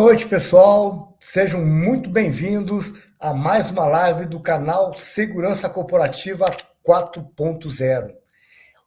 noite, pessoal. Sejam muito bem-vindos a mais uma live do canal Segurança Corporativa 4.0.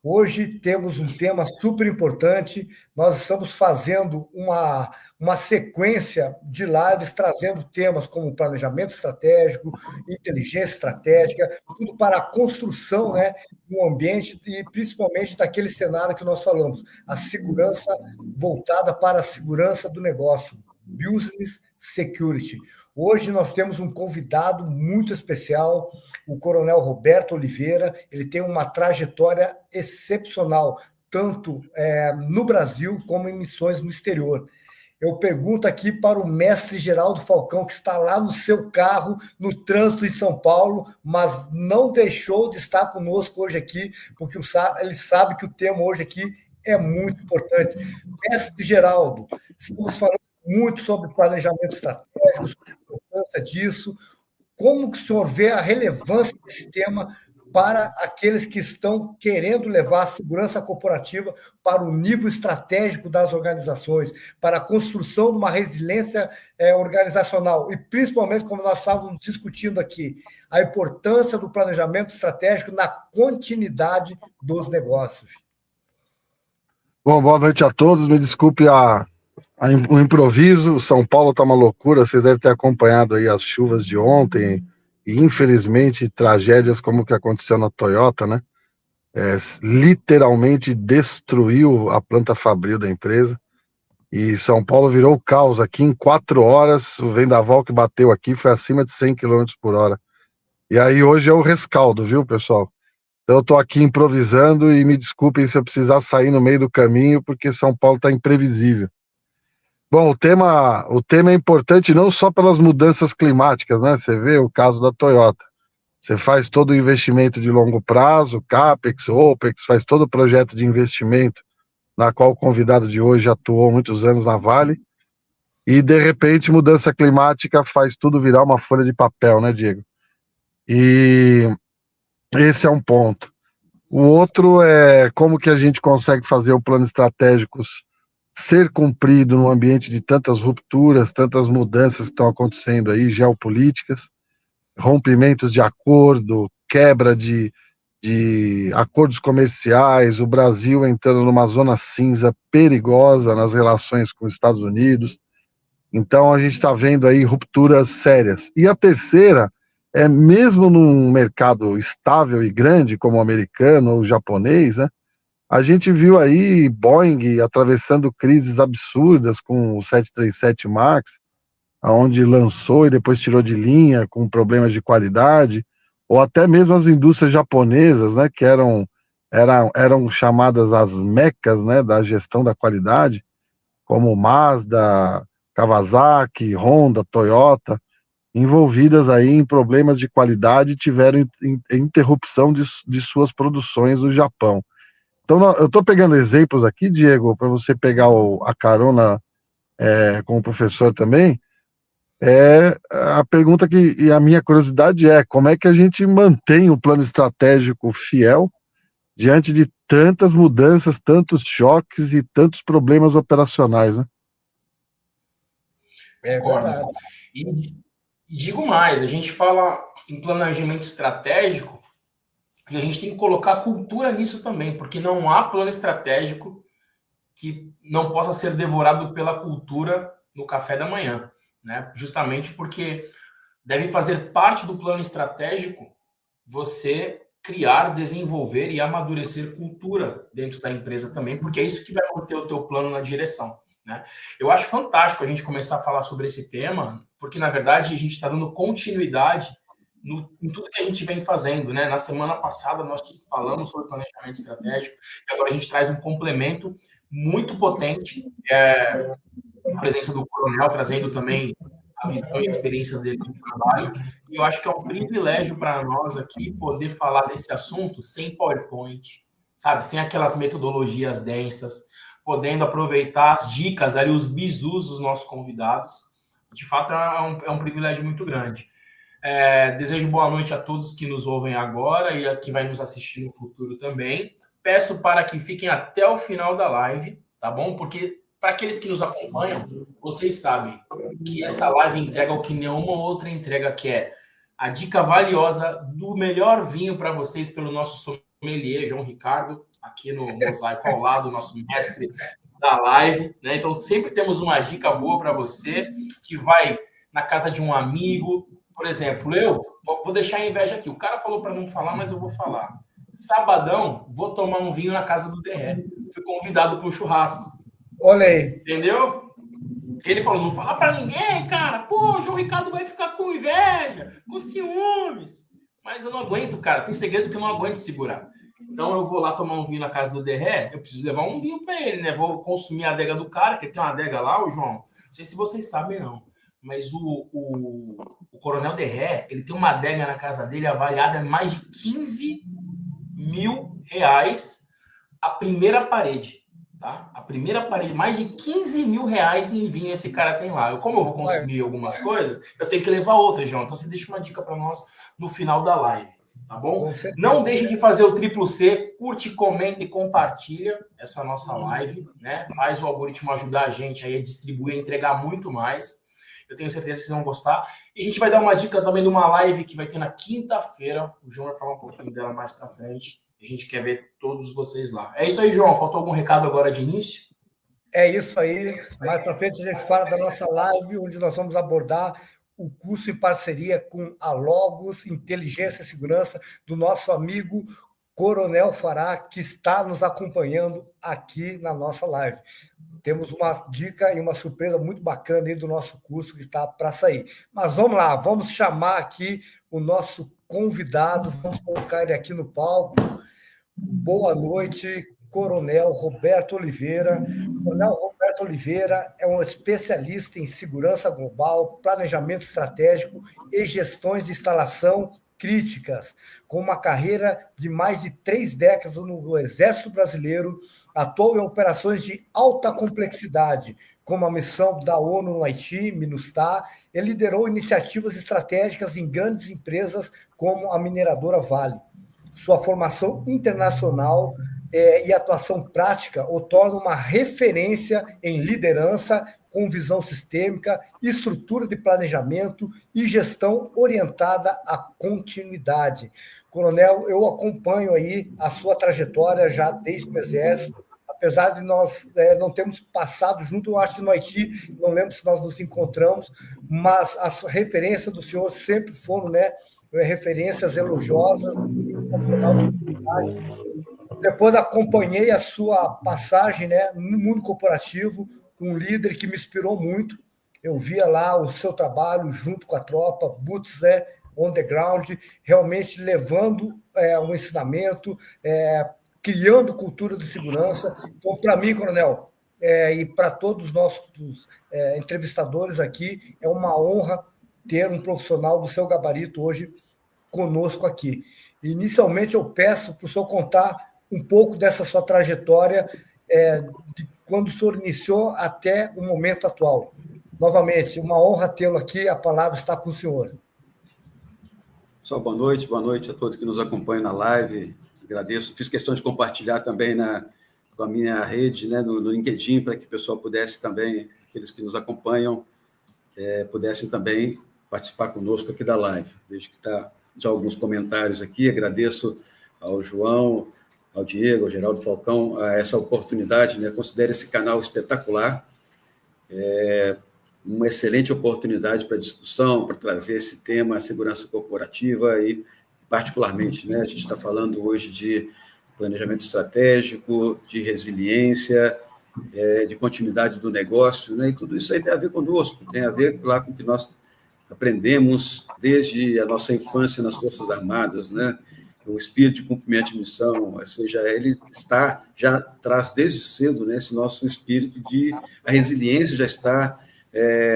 Hoje temos um tema super importante. Nós estamos fazendo uma sequência de lives trazendo temas como planejamento estratégico, inteligência estratégica, tudo para a construção, né, de um ambiente e principalmente daquele cenário que nós falamos, a segurança voltada para a segurança do negócio, Business Security. Hoje nós temos um convidado muito especial, o Coronel Roberto Oliveira. Ele tem uma trajetória excepcional, tanto no Brasil como em missões no exterior. Eu pergunto aqui para o mestre Geraldo Falcão, que está lá no seu carro, no trânsito em São Paulo, mas não deixou de estar conosco hoje aqui, porque ele sabe que o tema hoje aqui é muito importante. Mestre Geraldo, estamos falando muito sobre planejamento estratégico, sobre a importância disso. Como que o senhor vê a relevância desse tema para aqueles que estão querendo levar a segurança corporativa para o nível estratégico das organizações, para a construção de uma resiliência organizacional e, principalmente, como nós estávamos discutindo aqui, a importância do planejamento estratégico na continuidade dos negócios? Bom, boa noite a todos. Me desculpe o improviso. São Paulo está uma loucura. Vocês devem ter acompanhado aí as chuvas de ontem e, infelizmente, tragédias como o que aconteceu na Toyota, né? Literalmente destruiu a planta fabril da empresa. E São Paulo virou caos aqui em 4 horas. O vendaval que bateu aqui foi acima de 100 km por hora. E aí hoje é o rescaldo, viu, pessoal? Então eu estou aqui improvisando e me desculpem se eu precisar sair no meio do caminho, porque São Paulo está imprevisível. Bom, o tema é importante não só pelas mudanças climáticas, né? Você vê o caso da Toyota. Você faz todo o investimento de longo prazo, CAPEX, OPEX, faz todo o projeto de investimento, na qual o convidado de hoje atuou muitos anos na Vale, e de repente mudança climática faz tudo virar uma folha de papel, né, Diego? E esse é um ponto. O outro é como que a gente consegue fazer o plano estratégico ser cumprido num ambiente de tantas rupturas, tantas mudanças que estão acontecendo aí, geopolíticas, rompimentos de acordo, quebra de acordos comerciais, o Brasil entrando numa zona cinza perigosa nas relações com os Estados Unidos. Então a gente está vendo aí rupturas sérias. E a terceira é, mesmo num mercado estável e grande como o americano ou o japonês, né, a gente viu aí Boeing atravessando crises absurdas com o 737 MAX, onde lançou e depois tirou de linha com problemas de qualidade, ou até mesmo as indústrias japonesas, né, que eram chamadas as mecas, né, da gestão da qualidade, como Mazda, Kawasaki, Honda, Toyota, envolvidas aí em problemas de qualidade e tiveram interrupção de suas produções no Japão. Então, eu estou pegando exemplos aqui, Diego, para você pegar a carona com o professor também. A pergunta e a minha curiosidade é como é que a gente mantém um plano estratégico fiel diante de tantas mudanças, tantos choques e tantos problemas operacionais, né? É verdade. E digo mais, a gente fala em planejamento estratégico e a gente tem que colocar cultura nisso também, porque não há plano estratégico que não possa ser devorado pela cultura no café da manhã, né? Justamente porque deve fazer parte do plano estratégico você criar, desenvolver e amadurecer cultura dentro da empresa também, porque é isso que vai manter o teu plano na direção, né? Eu acho fantástico a gente começar a falar sobre esse tema, porque, na verdade, a gente está dando continuidade em tudo que a gente vem fazendo, né? Na semana passada, nós falamos sobre planejamento estratégico, e agora a gente traz um complemento muito potente, a presença do coronel, trazendo também a visão e a experiência dele de trabalho. E eu acho que é um privilégio para nós aqui poder falar desse assunto sem PowerPoint, sabe? Sem aquelas metodologias densas, podendo aproveitar as dicas ali, os bizus dos nossos convidados. De fato, é um privilégio muito grande. Desejo boa noite a todos que nos ouvem agora e a que vai nos assistir no futuro também. Peço para que fiquem até o final da live, tá bom? Porque para aqueles que nos acompanham, vocês sabem que essa live entrega o que nenhuma outra entrega, que é a dica valiosa do melhor vinho para vocês pelo nosso sommelier, João Ricardo, aqui no mosaico ao lado, nosso mestre da live, né? Então sempre temos uma dica boa para você que vai na casa de um amigo. Por exemplo, eu vou deixar a inveja aqui. O cara falou para não falar, mas eu vou falar. Sabadão, vou tomar um vinho na casa do Derré. Fui convidado para um churrasco. Olha aí. Entendeu? Ele falou, não fala para ninguém, cara. Pô, o João Ricardo vai ficar com inveja, com ciúmes. Mas eu não aguento, cara. Tem segredo que eu não aguento segurar. Então eu vou lá tomar um vinho na casa do Derré, eu preciso levar um vinho para ele, né? Vou consumir a adega do cara, que ele tem uma adega lá, o João. Não sei se vocês sabem, não. Mas o Coronel Derré, ele tem uma adega na casa dele avaliada em mais de 15 mil reais a primeira parede. Tá? A primeira parede, mais de 15 mil reais em vinho esse cara tem lá. Como eu vou consumir algumas coisas, eu tenho que levar outras, João. Então você deixa uma dica para nós no final da live, tá bom? Não deixe de fazer o triplo C, curte, comenta e compartilha essa nossa live, né? Faz o algoritmo ajudar a gente aí a distribuir, a entregar muito mais. Eu tenho certeza que vocês vão gostar. E a gente vai dar uma dica também de uma live que vai ter na quinta-feira. O João vai falar um pouquinho dela mais para frente. A gente quer ver todos vocês lá. É isso aí, João. Faltou algum recado agora de início? É isso aí. Mais para frente a gente fala da nossa live, onde nós vamos abordar o curso em parceria com a Logos Inteligência e Segurança do nosso amigo Coronel Fará, que está nos acompanhando aqui na nossa live. Temos uma dica e uma surpresa muito bacana aí do nosso curso que está para sair. Mas vamos lá, vamos chamar aqui o nosso convidado, vamos colocar ele aqui no palco. Boa noite, Coronel Roberto Oliveira. Coronel Roberto Oliveira é um especialista em segurança global, planejamento estratégico e gestões de instalação críticas, com uma carreira de mais de 3 décadas no Exército Brasileiro, atuou em operações de alta complexidade, como a missão da ONU no Haiti, MINUSTAH, e liderou iniciativas estratégicas em grandes empresas como a mineradora Vale. Sua formação internacional e atuação prática o torna uma referência em liderança, com visão sistêmica, estrutura de planejamento e gestão orientada à continuidade. Coronel, eu acompanho aí a sua trajetória já desde o Exército, apesar de nós não termos passado junto, eu acho que no Haiti, não lembro se nós nos encontramos, mas as referências do senhor sempre foram, né, referências elogiosas. Depois acompanhei a sua passagem, né, no mundo corporativo, um líder que me inspirou muito. Eu via lá o seu trabalho junto com a tropa, boots, né, on the ground, realmente levando um ensinamento, criando cultura de segurança. Então, para mim, Coronel, e para todos os nossos entrevistadores aqui, é uma honra ter um profissional do seu gabarito hoje conosco aqui. Inicialmente, eu peço para o senhor contar um pouco dessa sua trajetória, de quando o senhor iniciou até o momento atual. Novamente, uma honra tê-lo aqui, a palavra está com o senhor. Pessoal, boa noite a todos que nos acompanham na live. Agradeço, fiz questão de compartilhar também com a minha rede, né, no LinkedIn, para que o pessoal pudesse também, aqueles que nos acompanham, pudessem também participar conosco aqui da live. Vejo que está já alguns comentários aqui, agradeço ao João, ao Diego, ao Geraldo Falcão, a essa oportunidade, né? Considero esse canal espetacular, uma excelente oportunidade para discussão, para trazer esse tema, a segurança corporativa e, particularmente, né, a gente está falando hoje de planejamento estratégico, de resiliência, de continuidade do negócio, né, e tudo isso aí tem a ver conosco, tem a ver lá com o que nós aprendemos desde a nossa infância nas Forças Armadas, né, o espírito de cumprimento de missão, ou seja, ele já traz desde cedo, né, esse nosso espírito a resiliência já está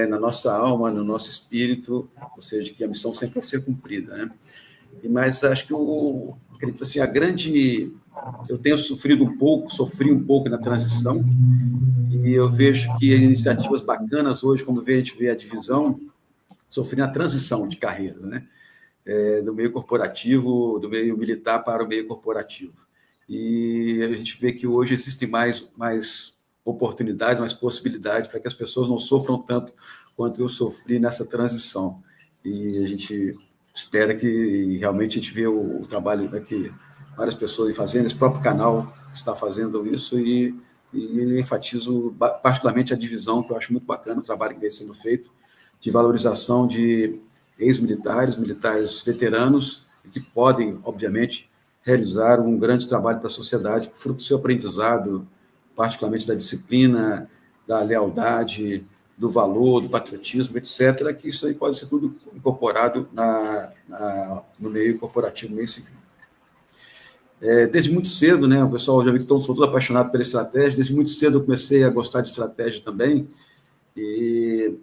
na nossa alma, no nosso espírito, ou seja, que a missão sempre vai ser cumprida, né? Mas acho que acredito assim, eu tenho sofri um pouco na transição, e eu vejo que iniciativas bacanas hoje, como a gente vê a divisão, sofri na transição de carreiras, né? Do meio corporativo, do meio militar para o meio corporativo. E a gente vê que hoje existem mais oportunidades, mais possibilidades para que as pessoas não sofram tanto quanto eu sofri nessa transição. E a gente espera que realmente a gente vê o trabalho que várias pessoas fazendo, esse próprio canal está fazendo isso, e enfatizo particularmente a divisão, que eu acho muito bacana, o trabalho que vem sendo feito, de valorização de ex-militares, militares veteranos, que podem, obviamente, realizar um grande trabalho para a sociedade, fruto do seu aprendizado, particularmente da disciplina, da lealdade, do valor, do patriotismo, etc., que isso aí pode ser tudo incorporado no meio corporativo, no meio civil. Desde muito cedo, né, o pessoal já viu que sou todo apaixonado pela estratégia, desde muito cedo eu comecei a gostar de estratégia também, e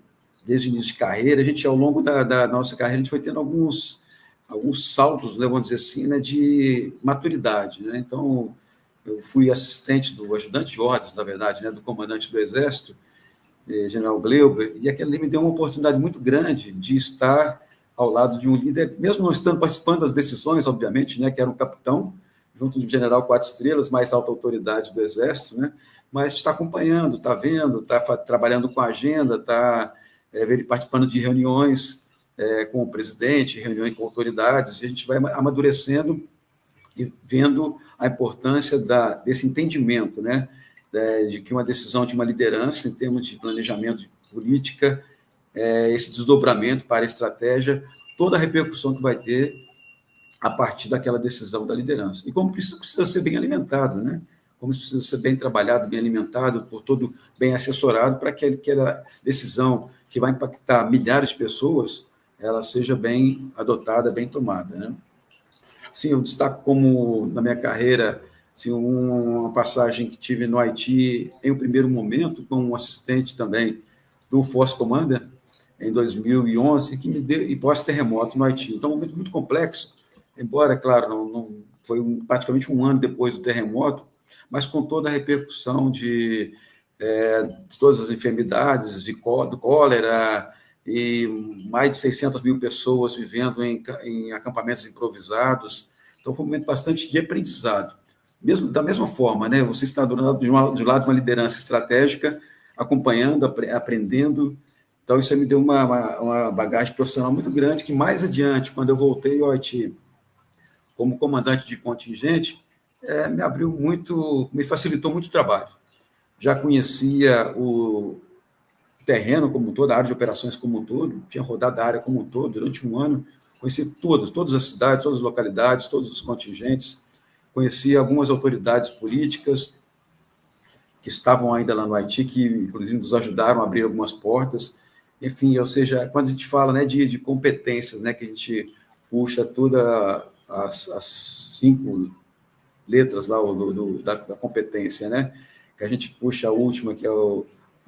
desde o início de carreira, a gente, ao longo da nossa carreira, a gente foi tendo alguns saltos, né, vamos dizer assim, né, de maturidade, né? Então, eu fui assistente do ajudante de ordens, na verdade, né, do comandante do Exército, General Gleuber, e aquele ali me deu uma oportunidade muito grande de estar ao lado de um líder, mesmo não estando participando das decisões, obviamente, né, que era um capitão, junto do general 4 estrelas, mais alta autoridade do Exército, né, mas está acompanhando, está vendo, está trabalhando com a agenda, está participando de reuniões com o presidente, reuniões com autoridades, e a gente vai amadurecendo e vendo a importância desse entendimento, né, de que uma decisão de uma liderança, em termos de planejamento de política, esse desdobramento para a estratégia, toda a repercussão que vai ter a partir daquela decisão da liderança. E como isso precisa ser bem alimentado, né? Como isso precisa ser bem trabalhado, bem alimentado, por todo bem assessorado, para que aquela decisão que vai impactar milhares de pessoas, ela seja bem adotada, bem tomada, né? Sim, eu destaco como, na minha carreira, assim, uma passagem que tive no Haiti em um primeiro momento, como um assistente também do Force Commander, em 2011, que me deu, e pós-terremoto no Haiti. Então, um momento muito complexo, embora, claro, não foi praticamente um ano depois do terremoto, mas com toda a repercussão de todas as enfermidades, do cólera, e mais de 600 mil pessoas vivendo em acampamentos improvisados. Então, foi um momento bastante de aprendizado. Da mesma forma, né, você está do lado de uma liderança estratégica, acompanhando, aprendendo. Então, isso me deu uma bagagem profissional muito grande, que mais adiante, quando eu voltei ao Haiti como comandante de contingente, me facilitou muito o trabalho. Já conhecia o terreno como um todo, a área de operações como um todo, tinha rodado a área como um todo durante um ano, conheci todas as cidades, todas as localidades, todos os contingentes, conheci algumas autoridades políticas que estavam ainda lá no Haiti, que inclusive nos ajudaram a abrir algumas portas. Enfim, ou seja, quando a gente fala, né, de competências, né, que a gente puxa todas as 5 letras lá da competência, né, que a gente puxa a última, que é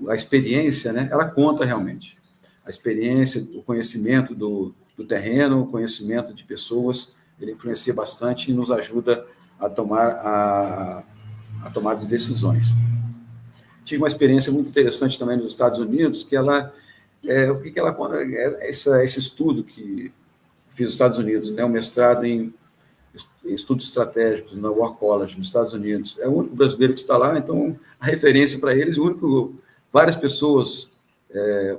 a experiência, né, ela conta realmente. A experiência, o conhecimento do terreno, o conhecimento de pessoas, ele influencia bastante e nos ajuda a tomar a tomada de decisões. Tive uma experiência muito interessante também nos Estados Unidos, que esse estudo que fiz nos Estados Unidos, né, um mestrado em estudos estratégicos na War College, nos Estados Unidos. É o único brasileiro que está lá, então a referência para eles, várias pessoas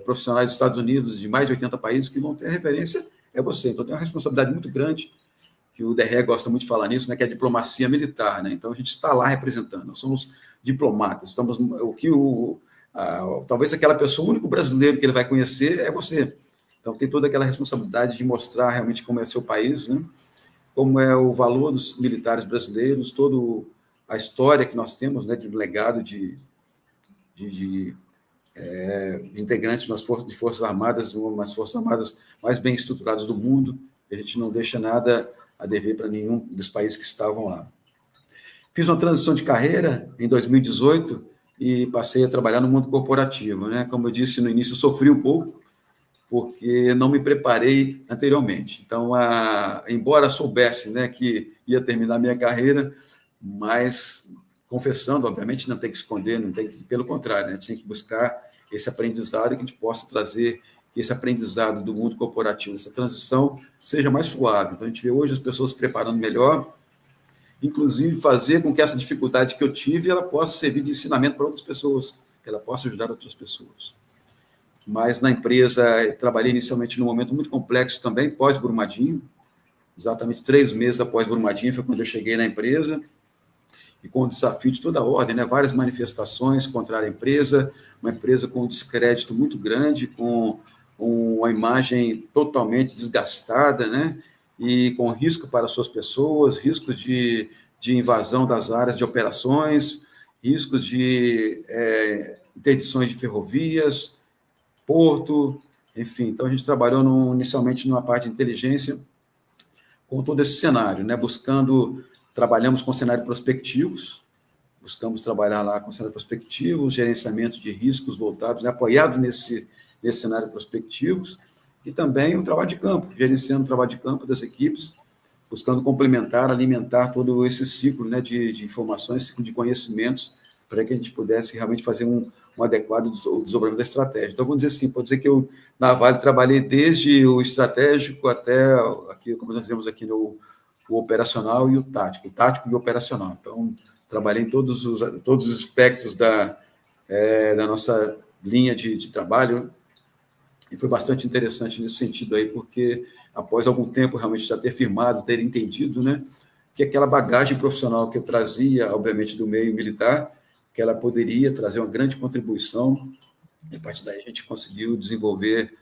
profissionais dos Estados Unidos, de mais de 80 países, que vão ter referência, é você. Então tem uma responsabilidade muito grande, que o DRE gosta muito de falar nisso, né, que é a diplomacia militar, né? Então a gente está lá representando, nós somos diplomatas, talvez aquela pessoa, o único brasileiro que ele vai conhecer é você. Então tem toda aquela responsabilidade de mostrar realmente como é seu país, né? Como é o valor dos militares brasileiros, toda a história que nós temos, né, de um legado de integrantes de Forças Armadas, uma das Forças Armadas mais bem estruturadas do mundo, e a gente não deixa nada a dever para nenhum dos países que estavam lá. Fiz uma transição de carreira em 2018 e passei a trabalhar no mundo corporativo, né? Como eu disse no início, eu sofri um pouco, porque não me preparei anteriormente. Então, embora soubesse, né, que ia terminar minha carreira, mas confessando, obviamente, não tem que esconder, não tem que, pelo contrário, né, tinha que buscar esse aprendizado, que a gente possa trazer esse aprendizado do mundo corporativo, essa transição seja mais suave. Então, a gente vê hoje as pessoas se preparando melhor, inclusive fazer com que essa dificuldade que eu tive, ela possa servir de ensinamento para outras pessoas, que ela possa ajudar outras pessoas. Mas na empresa, eu trabalhei inicialmente num momento muito complexo também, pós-Brumadinho, exatamente 3 meses após Brumadinho foi quando eu cheguei na empresa, e com o desafio de toda a ordem, né? Várias manifestações contra a empresa, uma empresa com um descrédito muito grande, com uma imagem totalmente desgastada, né? E com risco para suas pessoas, risco de invasão das áreas de operações, riscos de interdições de ferrovias, porto, enfim. Então, a gente trabalhou inicialmente numa parte de inteligência com todo esse cenário, né? Trabalhamos com cenários prospectivos, buscamos trabalhar lá com cenários prospectivos, gerenciamento de riscos voltados, né, apoiados nesse cenário prospectivos, e também o trabalho de campo, gerenciando o trabalho de campo das equipes, buscando complementar, alimentar todo esse ciclo, né, de informações, ciclo de conhecimentos, para que a gente pudesse realmente fazer um adequado desdobramento da estratégia. Então, vamos dizer assim, pode dizer que eu, na Vale, trabalhei desde o estratégico até, aqui, como nós vemos aqui o operacional e o tático e o operacional. Então, trabalhei em todos os aspectos da nossa linha de trabalho, e foi bastante interessante nesse sentido aí, porque após algum tempo realmente já ter firmado, ter entendido, né, que aquela bagagem profissional que eu trazia, obviamente, do meio militar, que ela poderia trazer uma grande contribuição, e a partir daí a gente conseguiu desenvolver,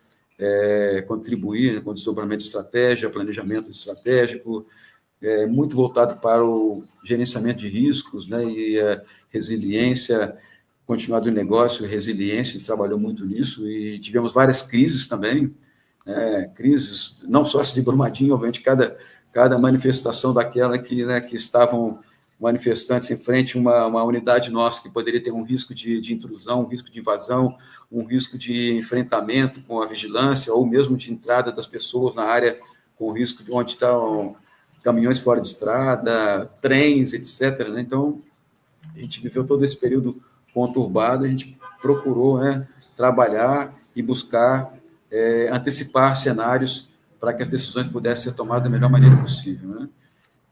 contribuir, né, com desdobramento de estratégia, planejamento estratégico, muito voltado para o gerenciamento de riscos, né, e resiliência, continuidade do negócio, resiliência, a gente trabalhou muito nisso, e tivemos várias crises também, crises, não só essa de Brumadinho, obviamente, cada manifestação daquela que estavam manifestantes em frente a uma unidade nossa que poderia ter um risco de intrusão, um risco de invasão, um risco de enfrentamento com a vigilância, ou mesmo de entrada das pessoas na área com risco de onde estão caminhões fora de estrada, trens, etc. Né? Então, a gente viveu todo esse período conturbado, a gente procurou, né, trabalhar e buscar antecipar cenários para que as decisões pudessem ser tomadas da melhor maneira possível. Né?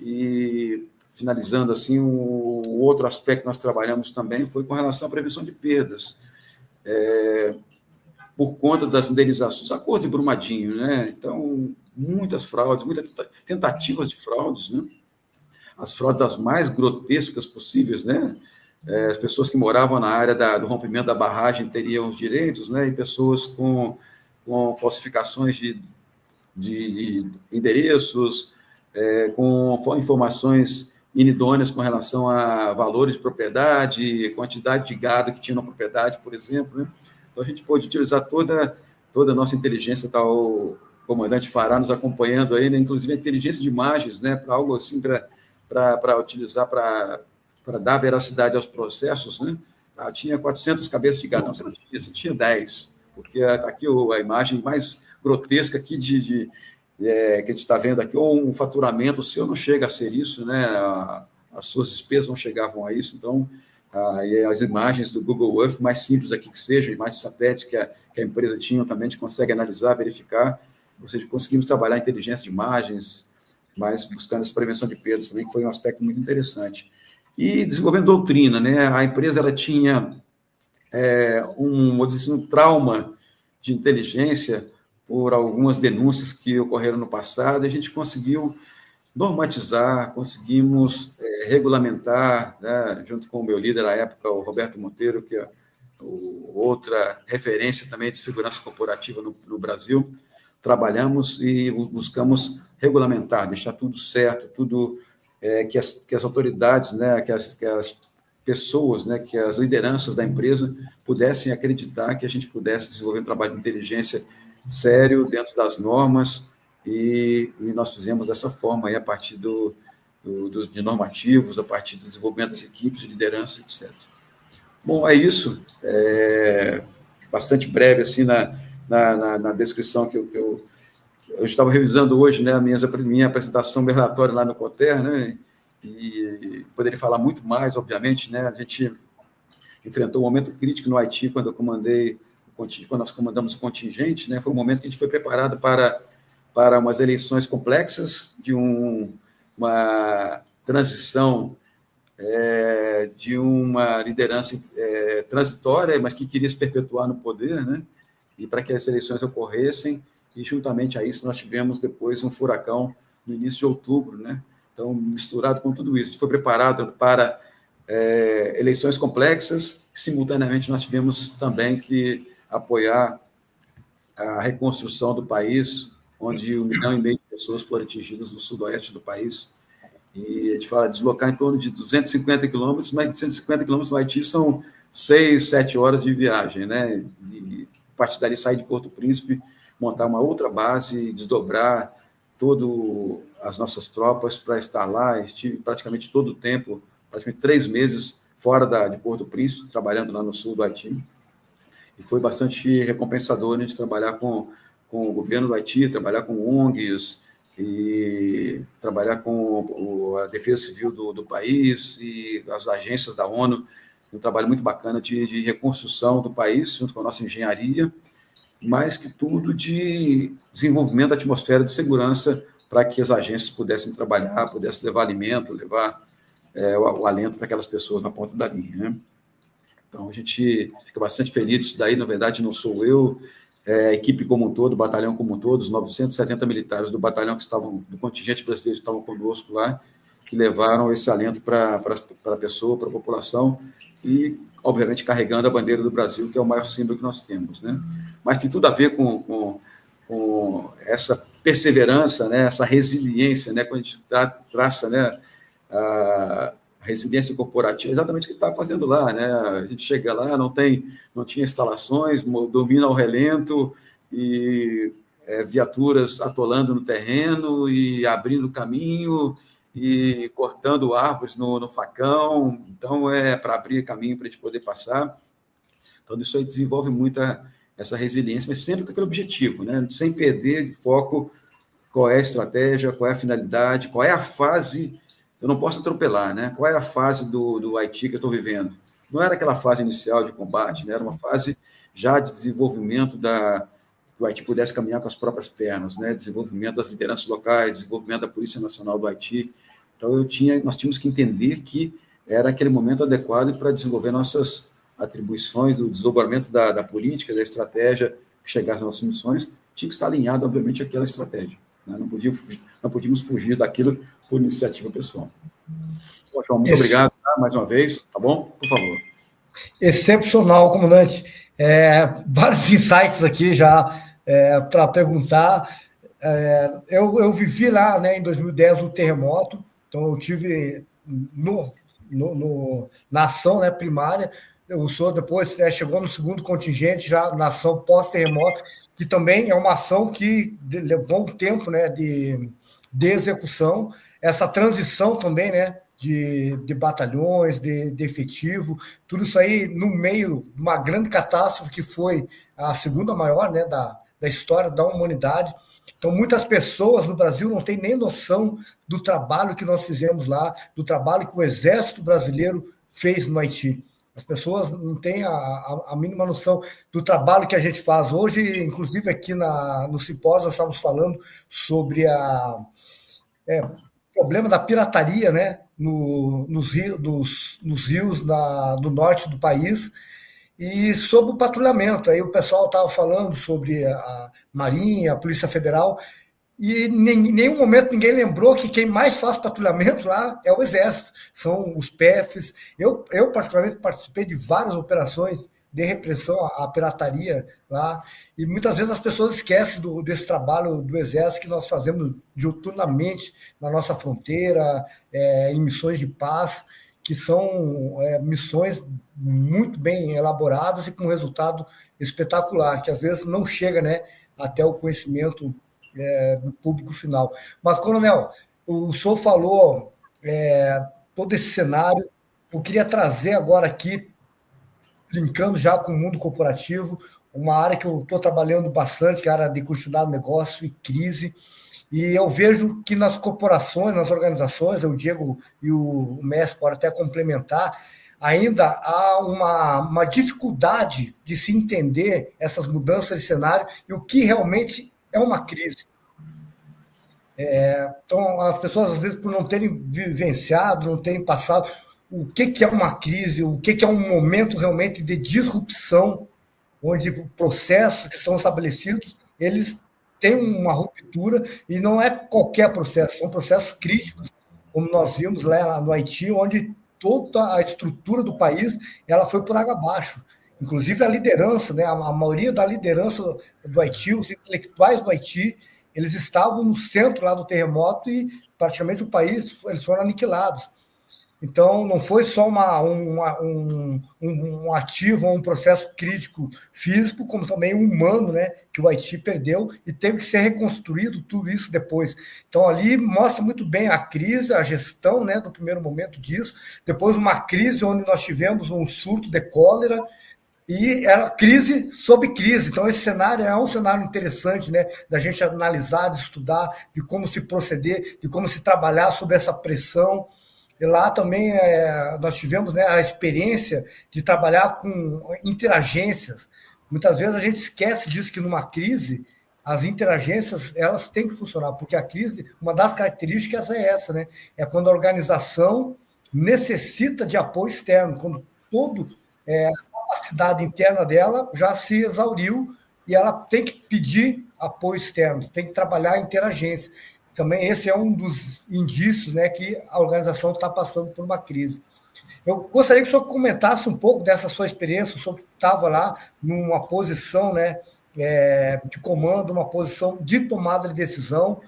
E, finalizando, assim, o outro aspecto que nós trabalhamos também foi com relação à prevenção de perdas. Por conta das indenizações, acordo de Brumadinho, né? Então, muitas fraudes, muitas tentativas de fraudes, né? As fraudes das mais grotescas possíveis, né? As pessoas que moravam na área do rompimento da barragem teriam os direitos, né? E pessoas com falsificações de endereços, com informações inidôneas com relação a valores de propriedade, quantidade de gado que tinha na propriedade, por exemplo, né? Então, a gente pode utilizar toda a nossa inteligência, está o comandante Fará nos acompanhando aí, né? Inclusive a inteligência de imagens, né? Para algo assim, para utilizar, para dar veracidade aos processos, né? Tinha 400 cabeças de gado, não, você tinha 10, porque está aqui a imagem mais grotesca aqui que a gente está vendo aqui, ou um faturamento seu não chega a ser isso, né? As suas despesas não chegavam a isso, então... e as imagens do Google Earth, mais simples aqui que seja, imagens satélites que a empresa tinha também, a gente consegue analisar, verificar, ou seja, conseguimos trabalhar a inteligência de imagens, mas buscando essa prevenção de perdas também, que foi um aspecto muito interessante. E desenvolvendo doutrina, né? A empresa ela tinha um trauma de inteligência por algumas denúncias que ocorreram no passado, e a gente conseguiu normatizar, conseguimos regulamentar, né, junto com o meu líder na época, o Roberto Monteiro, que é outra referência também de segurança corporativa no Brasil, trabalhamos e buscamos regulamentar, deixar tudo certo, tudo que as autoridades, né, que as pessoas, né, que as lideranças da empresa pudessem acreditar que a gente pudesse desenvolver um trabalho de inteligência sério, dentro das normas, e nós fizemos dessa forma, aí, a partir de normativos, a partir do desenvolvimento das equipes, de liderança, etc. Bom, é isso. Bastante breve, assim, na descrição que eu estava revisando hoje, né, a minha apresentação, meu relatório lá no COTER, né, e poderia falar muito mais, obviamente, né, a gente enfrentou um momento crítico no Haiti, quando nós comandamos o contingente, né, foi um momento que a gente foi preparado para umas eleições complexas, de uma transição de uma liderança transitória, mas que queria se perpetuar no poder, né? E para que as eleições ocorressem, e juntamente a isso nós tivemos depois um furacão no início de outubro, né? Então, misturado com tudo isso, a gente foi preparado para eleições complexas, e, simultaneamente nós tivemos também que apoiar a reconstrução do país, onde 1,5 milhão de pessoas foram atingidas no sudoeste do país. E a gente fala deslocar em torno de 250 quilômetros, mas de 150 quilômetros no Haiti são 6, 7 horas de viagem, né? E a partir dali sair de Porto Príncipe, montar uma outra base, desdobrar todas as nossas tropas para estar lá. Estive praticamente todo o tempo, praticamente 3 meses fora de Porto Príncipe, trabalhando lá no sul do Haiti. E foi bastante recompensador a gente trabalhar com o governo do Haiti, trabalhar com ONGs e trabalhar com a defesa civil do país e as agências da ONU. Um trabalho muito bacana de reconstrução do país, junto com a nossa engenharia, mais que tudo de desenvolvimento da atmosfera de segurança para que as agências pudessem trabalhar, pudessem levar alimento, levar o alento para aquelas pessoas na ponta da linha, né? Então, a gente fica bastante feliz disso daí. Na verdade, não sou eu, a equipe como um todo, o batalhão como um todo, os 970 militares do batalhão que estavam, do contingente brasileiro que estavam conosco lá, que levaram esse alento para a pessoa, para a população, e, obviamente, carregando a bandeira do Brasil, que é o maior símbolo que nós temos, né? Mas tem tudo a ver com essa perseverança, né? Essa resiliência, né? Quando a gente traça, né? A resiliência corporativa, exatamente o que está fazendo lá, né? A gente chega lá, não tinha instalações, domina ao relento, e viaturas atolando no terreno e abrindo caminho e cortando árvores no facão. Então, para abrir caminho para a gente poder passar. Então, isso aí desenvolve muita essa resiliência, mas sempre com aquele objetivo, né? Sem perder de foco qual é a estratégia, qual é a finalidade, qual é a fase. Eu não posso atropelar, né? Qual é a fase do Haiti que eu estou vivendo? Não era aquela fase inicial de combate, né? Era uma fase já de desenvolvimento que o Haiti pudesse caminhar com as próprias pernas, né? Desenvolvimento das lideranças locais, desenvolvimento da Polícia Nacional do Haiti. Então, nós tínhamos que entender que era aquele momento adequado para desenvolver nossas atribuições, o desdobramento da política, da estratégia que chegasse às nossas missões, tinha que estar alinhado, obviamente, àquela estratégia, né? Não podíamos fugir daquilo por iniciativa pessoal. Bom, João, muito obrigado, tá? Mais uma vez, tá bom? Por favor. Excepcional, comandante. Vários insights aqui já para perguntar. Eu vivi lá, né, em 2010 o terremoto, então eu tive na ação, né, primária. O senhor depois chegou no segundo contingente, já na ação pós-terremoto, que também é uma ação que levou um tempo, né, de execução. Essa transição também, né, de batalhões, de efetivo, tudo isso aí no meio de uma grande catástrofe que foi a segunda maior, né, da história da humanidade. Então, muitas pessoas no Brasil não têm nem noção do trabalho que nós fizemos lá, do trabalho que o Exército Brasileiro fez no Haiti. As pessoas não têm a mínima noção do trabalho que a gente faz. Hoje, inclusive, aqui no simpósio, nós estávamos falando sobre o problema da pirataria, né, nos rios do norte do país, e sobre o patrulhamento. Aí o pessoal estava falando sobre a Marinha, a Polícia Federal, e em nenhum momento ninguém lembrou que quem mais faz patrulhamento lá é o Exército, são os PFs. Eu particularmente, participei de várias operações de repressão à pirataria lá, e muitas vezes as pessoas esquecem desse trabalho do Exército que nós fazemos diuturnamente na nossa fronteira, em missões de paz, que são missões muito bem elaboradas e com resultado espetacular, que às vezes não chega, né, até o conhecimento do público final. Mas, coronel, o senhor falou todo esse cenário. Eu queria trazer agora aqui, linkando já com o mundo corporativo, uma área que eu estou trabalhando bastante, que é a área de continuidade do negócio e crise. E eu vejo que nas corporações, nas organizações, o Diego e o Messi podem até complementar, ainda há uma dificuldade de se entender essas mudanças de cenário e o que realmente é uma crise. Então, as pessoas, às vezes, por não terem vivenciado, não terem passado o que é uma crise, o que é um momento realmente de disrupção, onde processos que são estabelecidos, eles têm uma ruptura, e não é qualquer processo, são processos críticos, como nós vimos lá no Haiti, onde toda a estrutura do país ela foi por água abaixo. Inclusive a liderança, né, a maioria da liderança do Haiti, os intelectuais do Haiti, eles estavam no centro lá do terremoto e praticamente o país, eles foram aniquilados. Então, não foi só um ativo, um processo crítico físico, como também humano, né, que o Haiti perdeu e teve que ser reconstruído tudo isso depois. Então, ali mostra muito bem a crise, a gestão, né, do primeiro momento disso, depois uma crise onde nós tivemos um surto de cólera, e era crise sobre crise. Então, esse cenário é um cenário interessante, né, da gente analisar, de estudar, de como se proceder, de como se trabalhar sob essa pressão. E lá também nós tivemos, né, a experiência de trabalhar com interagências. Muitas vezes a gente esquece disso, que numa crise as interagências elas têm que funcionar, porque a crise, uma das características é essa, né? É quando a organização necessita de apoio externo, quando a capacidade interna dela já se exauriu e ela tem que pedir apoio externo, tem que trabalhar em interagência. Também esse é um dos indícios, né, que a organização está passando por uma crise. Eu gostaria que o senhor comentasse um pouco dessa sua experiência. O senhor estava lá numa posição, né, de comando, uma posição de tomada de decisão,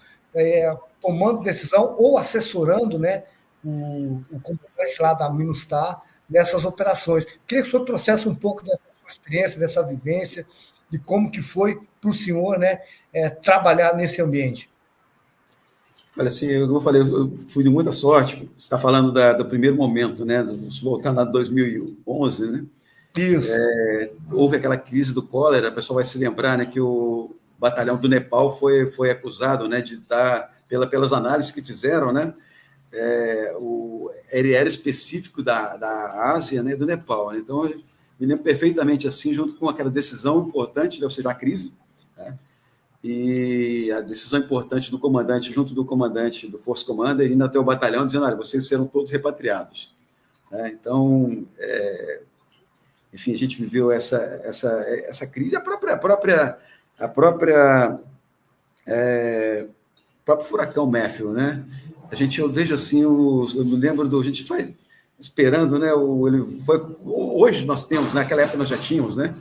tomando decisão ou assessorando, né, o comandante lá da MINUSTAH nessas operações. Queria que o senhor trouxesse um pouco dessa sua experiência, dessa vivência, de como que foi para o senhor, né, trabalhar nesse ambiente. Olha, assim, eu falei, eu fui de muita sorte. Você está falando do primeiro momento, né? Voltando a 2011, né? Isso. Houve aquela crise do cólera. A pessoa vai se lembrar, né, que o batalhão do Nepal foi acusado, né, de estar, pelas análises que fizeram, né? Ele era específico da Ásia, né, do Nepal. Né? Então, eu me lembro perfeitamente assim, junto com aquela decisão importante, ou seja, a crise, né? E a decisão importante do comandante, junto do comandante do Force Commander, indo até o batalhão, dizendo, olha, vocês serão todos repatriados. Então, enfim, a gente viveu essa crise, o próprio furacão Matthew, né? Eu vejo assim, eu me lembro a gente foi esperando, né? Hoje nós temos, naquela época nós já tínhamos, né?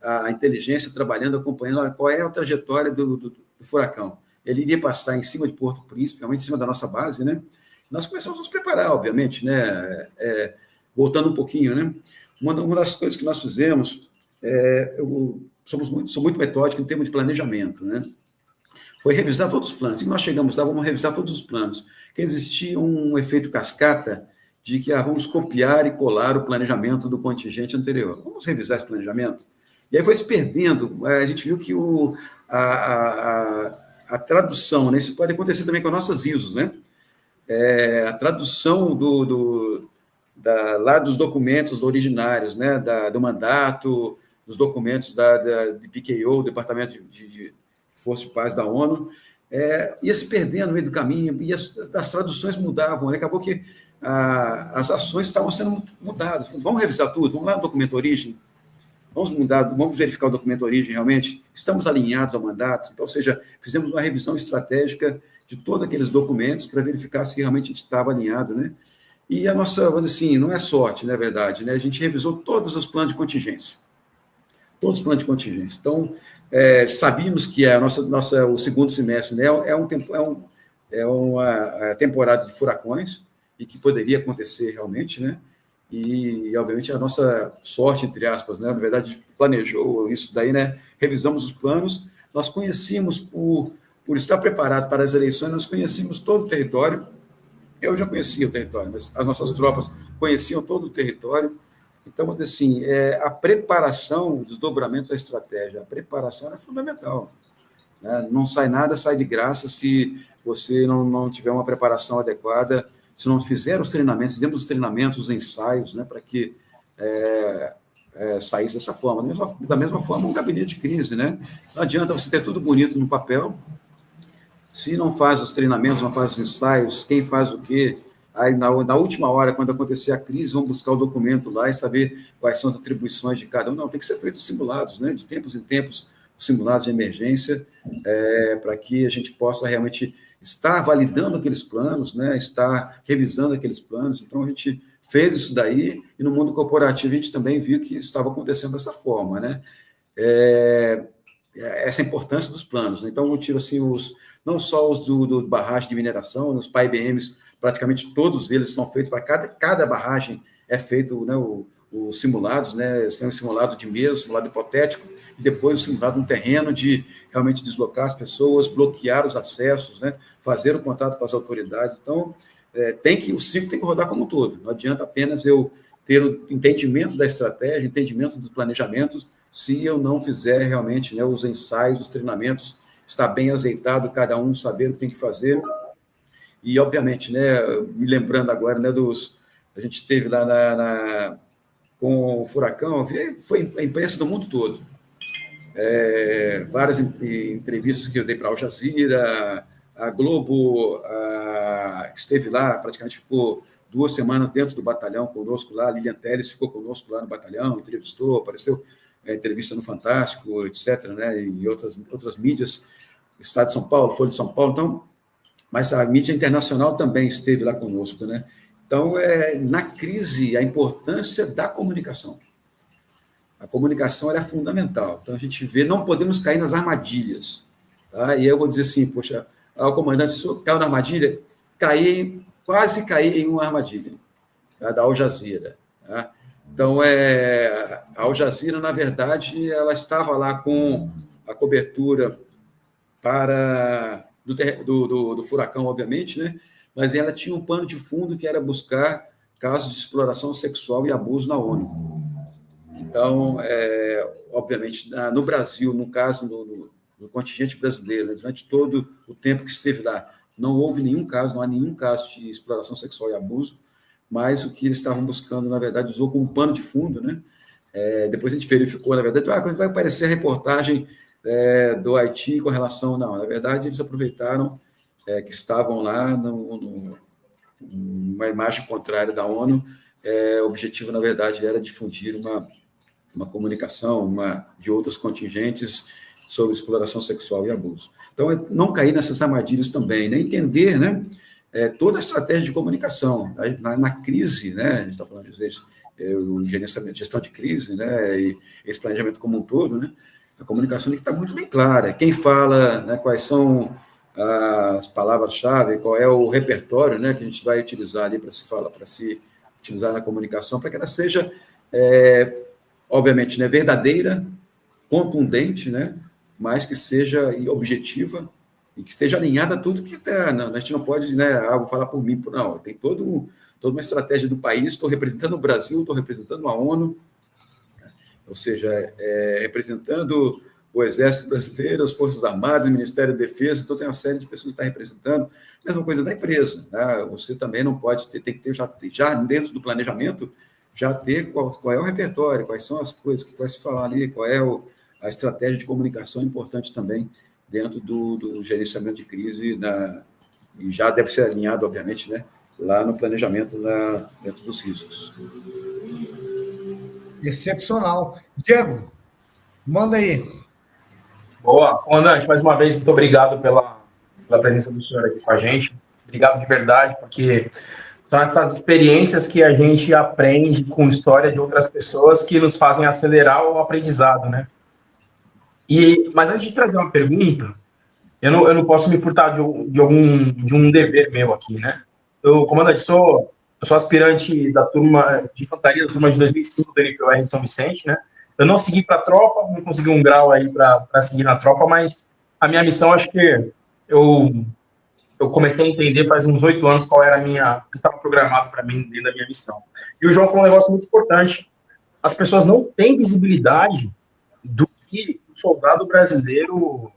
A inteligência trabalhando, acompanhando qual é a trajetória do furacão. Ele iria passar em cima de Porto Príncipe, realmente em cima da nossa base, né? Nós começamos a nos preparar, obviamente, né? Voltando um pouquinho, né? Uma das coisas que nós fizemos, sou muito metódico em termos de planejamento, né? Foi revisar todos os planos. E nós chegamos lá, vamos revisar todos os planos. Que existia um efeito cascata de que vamos copiar e colar o planejamento do contingente anterior. Vamos revisar esse planejamento? E aí foi se perdendo. A gente viu que a tradução, né? Isso pode acontecer também com as nossas ISOs, né? A tradução lá dos documentos originários, né? Do mandato, dos documentos de PKO, Departamento de Força de Paz da ONU, ia se perdendo no meio do caminho, e as traduções mudavam. Né? Acabou que as ações estavam sendo mudadas. Vamos revisar tudo, vamos lá no documento origem, vamos verificar o documento origem realmente, estamos alinhados ao mandato. Então, ou seja, fizemos uma revisão estratégica de todos aqueles documentos para verificar se realmente a gente estava alinhado, né? E a nossa, assim, não é sorte, não é verdade, né? A gente revisou todos os planos de contingência. Todos os planos de contingência. Então, sabíamos que o segundo semestre, né, é uma temporada de furacões e que poderia acontecer realmente, né? E, obviamente, a nossa sorte, entre aspas, né? Na verdade, a gente planejou isso daí, né? Revisamos os planos, nós conhecíamos, por estar preparado para as eleições, nós conhecíamos todo o território. Eu já conhecia o território, mas as nossas tropas conheciam todo o território. Então, assim, a preparação, o desdobramento da estratégia, a preparação é fundamental. Né? Não sai nada, sai de graça se você não tiver uma preparação adequada, se não fizer os treinamentos, fizemos os treinamentos, os ensaios, né, para que saísse dessa forma. Da mesma forma, um gabinete de crise, né? Não adianta você ter tudo bonito no papel Se não faz os treinamentos, não faz os ensaios, quem faz o quê? Aí, na última hora, quando acontecer a crise, vão buscar o documento lá e saber quais são as atribuições de cada um. Não, tem que ser feitos simulados, né? De tempos em tempos, simulados de emergência, para que a gente possa realmente estar validando aqueles planos, né? Estar revisando aqueles planos. Então, a gente fez isso daí, e no mundo corporativo a gente também viu que estava acontecendo dessa forma, né? Essa importância dos planos. Né? Então, eu tiro assim, não só os do barragem de mineração, os PAI-BMs, praticamente todos eles são feitos para cada barragem é feito, né, os simulados, né, tem um simulado de mesa, simulado hipotético, e depois o simulado no terreno de realmente deslocar as pessoas, bloquear os acessos, né, fazer o contato com as autoridades. Então, o ciclo tem que rodar como um todo. Não adianta apenas eu ter o entendimento da estratégia, entendimento dos planejamentos, se eu não fizer realmente, né, os ensaios, os treinamentos, estar bem azeitado, cada um saber o que tem que fazer. E, obviamente, né, me lembrando agora, né, a gente esteve lá com o furacão, foi a imprensa do mundo todo. Várias entrevistas que eu dei para a Al Jazeera, a Globo esteve lá, praticamente ficou 2 semanas dentro do batalhão conosco lá, a Lilian Telles ficou conosco lá no batalhão, entrevistou, apareceu entrevista no Fantástico, etc., né, e outras mídias, Estado de São Paulo, Folha de São Paulo, então, mas a mídia internacional também esteve lá conosco, né? Então, na crise, a importância da comunicação. A comunicação é fundamental. Então, a gente vê, não podemos cair nas armadilhas. Tá? E eu vou dizer assim, poxa, o comandante, se eu caiu na armadilha, quase caí em uma armadilha, tá? Da Al Jazeera. Tá? Então, a Al Jazeera, na verdade, ela estava lá com a cobertura do furacão, obviamente, né? Mas ela tinha um pano de fundo que era buscar casos de exploração sexual e abuso na ONU. Então, obviamente, no Brasil, no caso do contingente brasileiro, né, durante todo o tempo que esteve lá, não houve nenhum caso, não há nenhum caso de exploração sexual e abuso, mas o que eles estavam buscando, na verdade, usou como pano de fundo, né? Depois a gente verificou, na verdade, vai aparecer a reportagem do Haiti com relação... Não, na verdade, eles aproveitaram que estavam lá numa imagem contrária da ONU. O objetivo, na verdade, era difundir uma comunicação de outros contingentes sobre exploração sexual e abuso. Então, não cair nessas armadilhas também, né? Entender, né, toda a estratégia de comunicação. Na crise, né, a gente está falando de o gerenciamento, gestão de crise, né, e esse planejamento como um todo, né, a comunicação tem que estar muito bem clara. Quem fala, né, quais são as palavras-chave, qual é o repertório, né, que a gente vai utilizar ali para se utilizar na comunicação, para que ela seja, obviamente, né, verdadeira, contundente, né, mas que seja objetiva e que esteja alinhada a tudo que está. A gente não pode, né, vou falar por mim, não, tem toda uma estratégia do país, estou representando o Brasil, estou representando a ONU, ou seja, representando o Exército Brasileiro, as Forças Armadas, o Ministério da Defesa, então tem uma série de pessoas que estão representando. Mesma coisa da empresa, né? Você também não pode tem que ter já dentro do planejamento, já ter qual é o repertório, quais são as coisas que vai se falar ali, qual é a estratégia de comunicação importante também dentro do gerenciamento de crise, e já deve ser alinhado, obviamente, né, lá no planejamento, dentro dos riscos. Excepcional. Diego, manda aí. Boa. Comandante, mais uma vez, muito obrigado pela presença do senhor aqui com a gente. Obrigado de verdade, porque são essas experiências que a gente aprende com história de outras pessoas que nos fazem acelerar o aprendizado, né? Mas antes de trazer uma pergunta, eu não posso me furtar de um dever meu aqui, né? Comandante, eu sou aspirante da turma de infantaria, da turma de 2005 do NPOR de São Vicente, né? Eu não segui para a tropa, não consegui um grau aí para seguir na tropa, mas a minha missão, acho que eu comecei a entender faz uns 8 anos qual era o que estava programado para mim dentro da minha missão. E o João falou um negócio muito importante. As pessoas não têm visibilidade do que o soldado brasileiro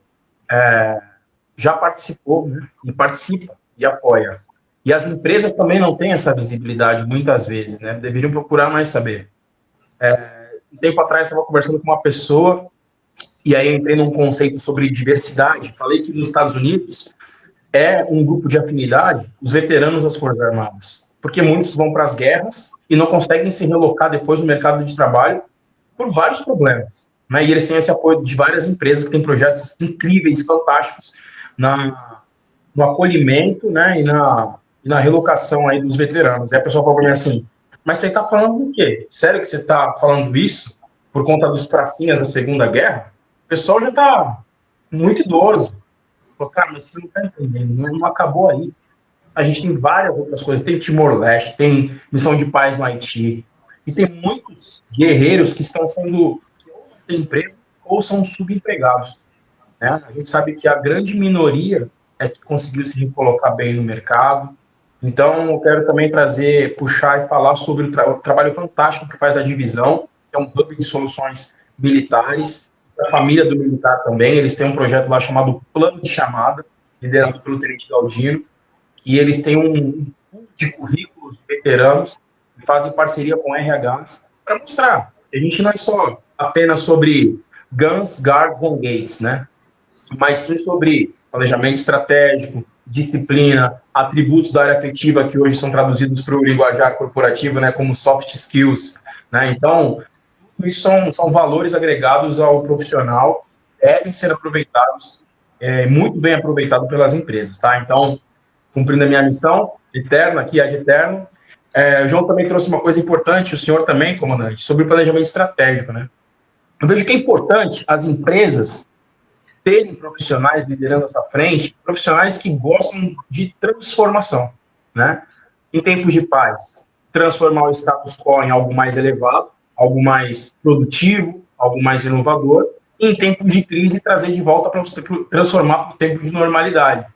já participou, né? E participa e apoia. E as empresas também não têm essa visibilidade muitas vezes, né? Deveriam procurar mais saber. Um tempo atrás, estava conversando com uma pessoa, e aí entrei num conceito sobre diversidade. Falei que nos Estados Unidos é um grupo de afinidade, os veteranos das Forças Armadas, porque muitos vão para as guerras e não conseguem se relocar depois no mercado de trabalho por vários problemas, né? E eles têm esse apoio de várias empresas que têm projetos incríveis, fantásticos no acolhimento, né, e na relocação aí dos veteranos. Aí a pessoa fala para mim assim, mas você está falando do quê? Sério que você está falando isso por conta dos pracinhas da Segunda Guerra? O pessoal já está muito idoso. Pô, cara, mas você não está entendendo, não acabou aí. A gente tem várias outras coisas, tem Timor-Leste, tem Missão de Paz no Haiti, e tem muitos guerreiros que estão sendo, que ou não têm emprego, ou são subempregados, né? A gente sabe que a grande minoria é que conseguiu se recolocar bem no mercado. Então, eu quero também puxar e falar sobre o trabalho fantástico que faz a divisão, que é um hub de soluções militares, a família do militar também. Eles têm um projeto lá chamado Plano de Chamada, liderado pelo Tenente Galdino, e eles têm um pool de currículos de veteranos que fazem parceria com RHs para mostrar que a gente não é só apenas sobre guns, guards and gates, né? Mas sim sobre planejamento estratégico, disciplina, atributos da área afetiva que hoje são traduzidos para o linguajar corporativo, né, como soft skills, né? Então, tudo isso são valores agregados ao profissional, devem ser aproveitados, muito bem aproveitados pelas empresas, tá? Então, cumprindo a minha missão eterna, aqui ad eterno, o João também trouxe uma coisa importante, o senhor também, comandante, sobre o planejamento estratégico, né? Eu vejo que é importante as empresas terem profissionais liderando essa frente, profissionais que gostam de transformação, né? Em tempos de paz, transformar o status quo em algo mais elevado, algo mais produtivo, algo mais inovador, e em tempos de crise trazer de volta para transformar para o tempo de normalidade.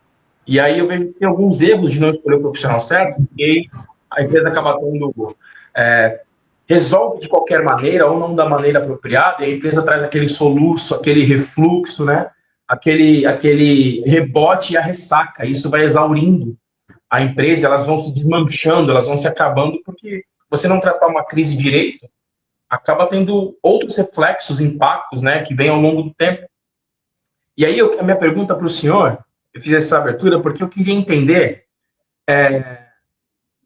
E aí eu vejo que tem alguns erros de não escolher o profissional certo, e aí a empresa acaba tendo resolve de qualquer maneira ou não da maneira apropriada, e a empresa traz aquele soluço, aquele refluxo, né? Aquele rebote e a ressaca. Isso vai exaurindo a empresa, elas vão se desmanchando, elas vão se acabando, porque você não tratar uma crise direito, acaba tendo outros reflexos, impactos, né, que vêm ao longo do tempo. E aí, a minha pergunta para o senhor, eu fiz essa abertura porque eu queria entender,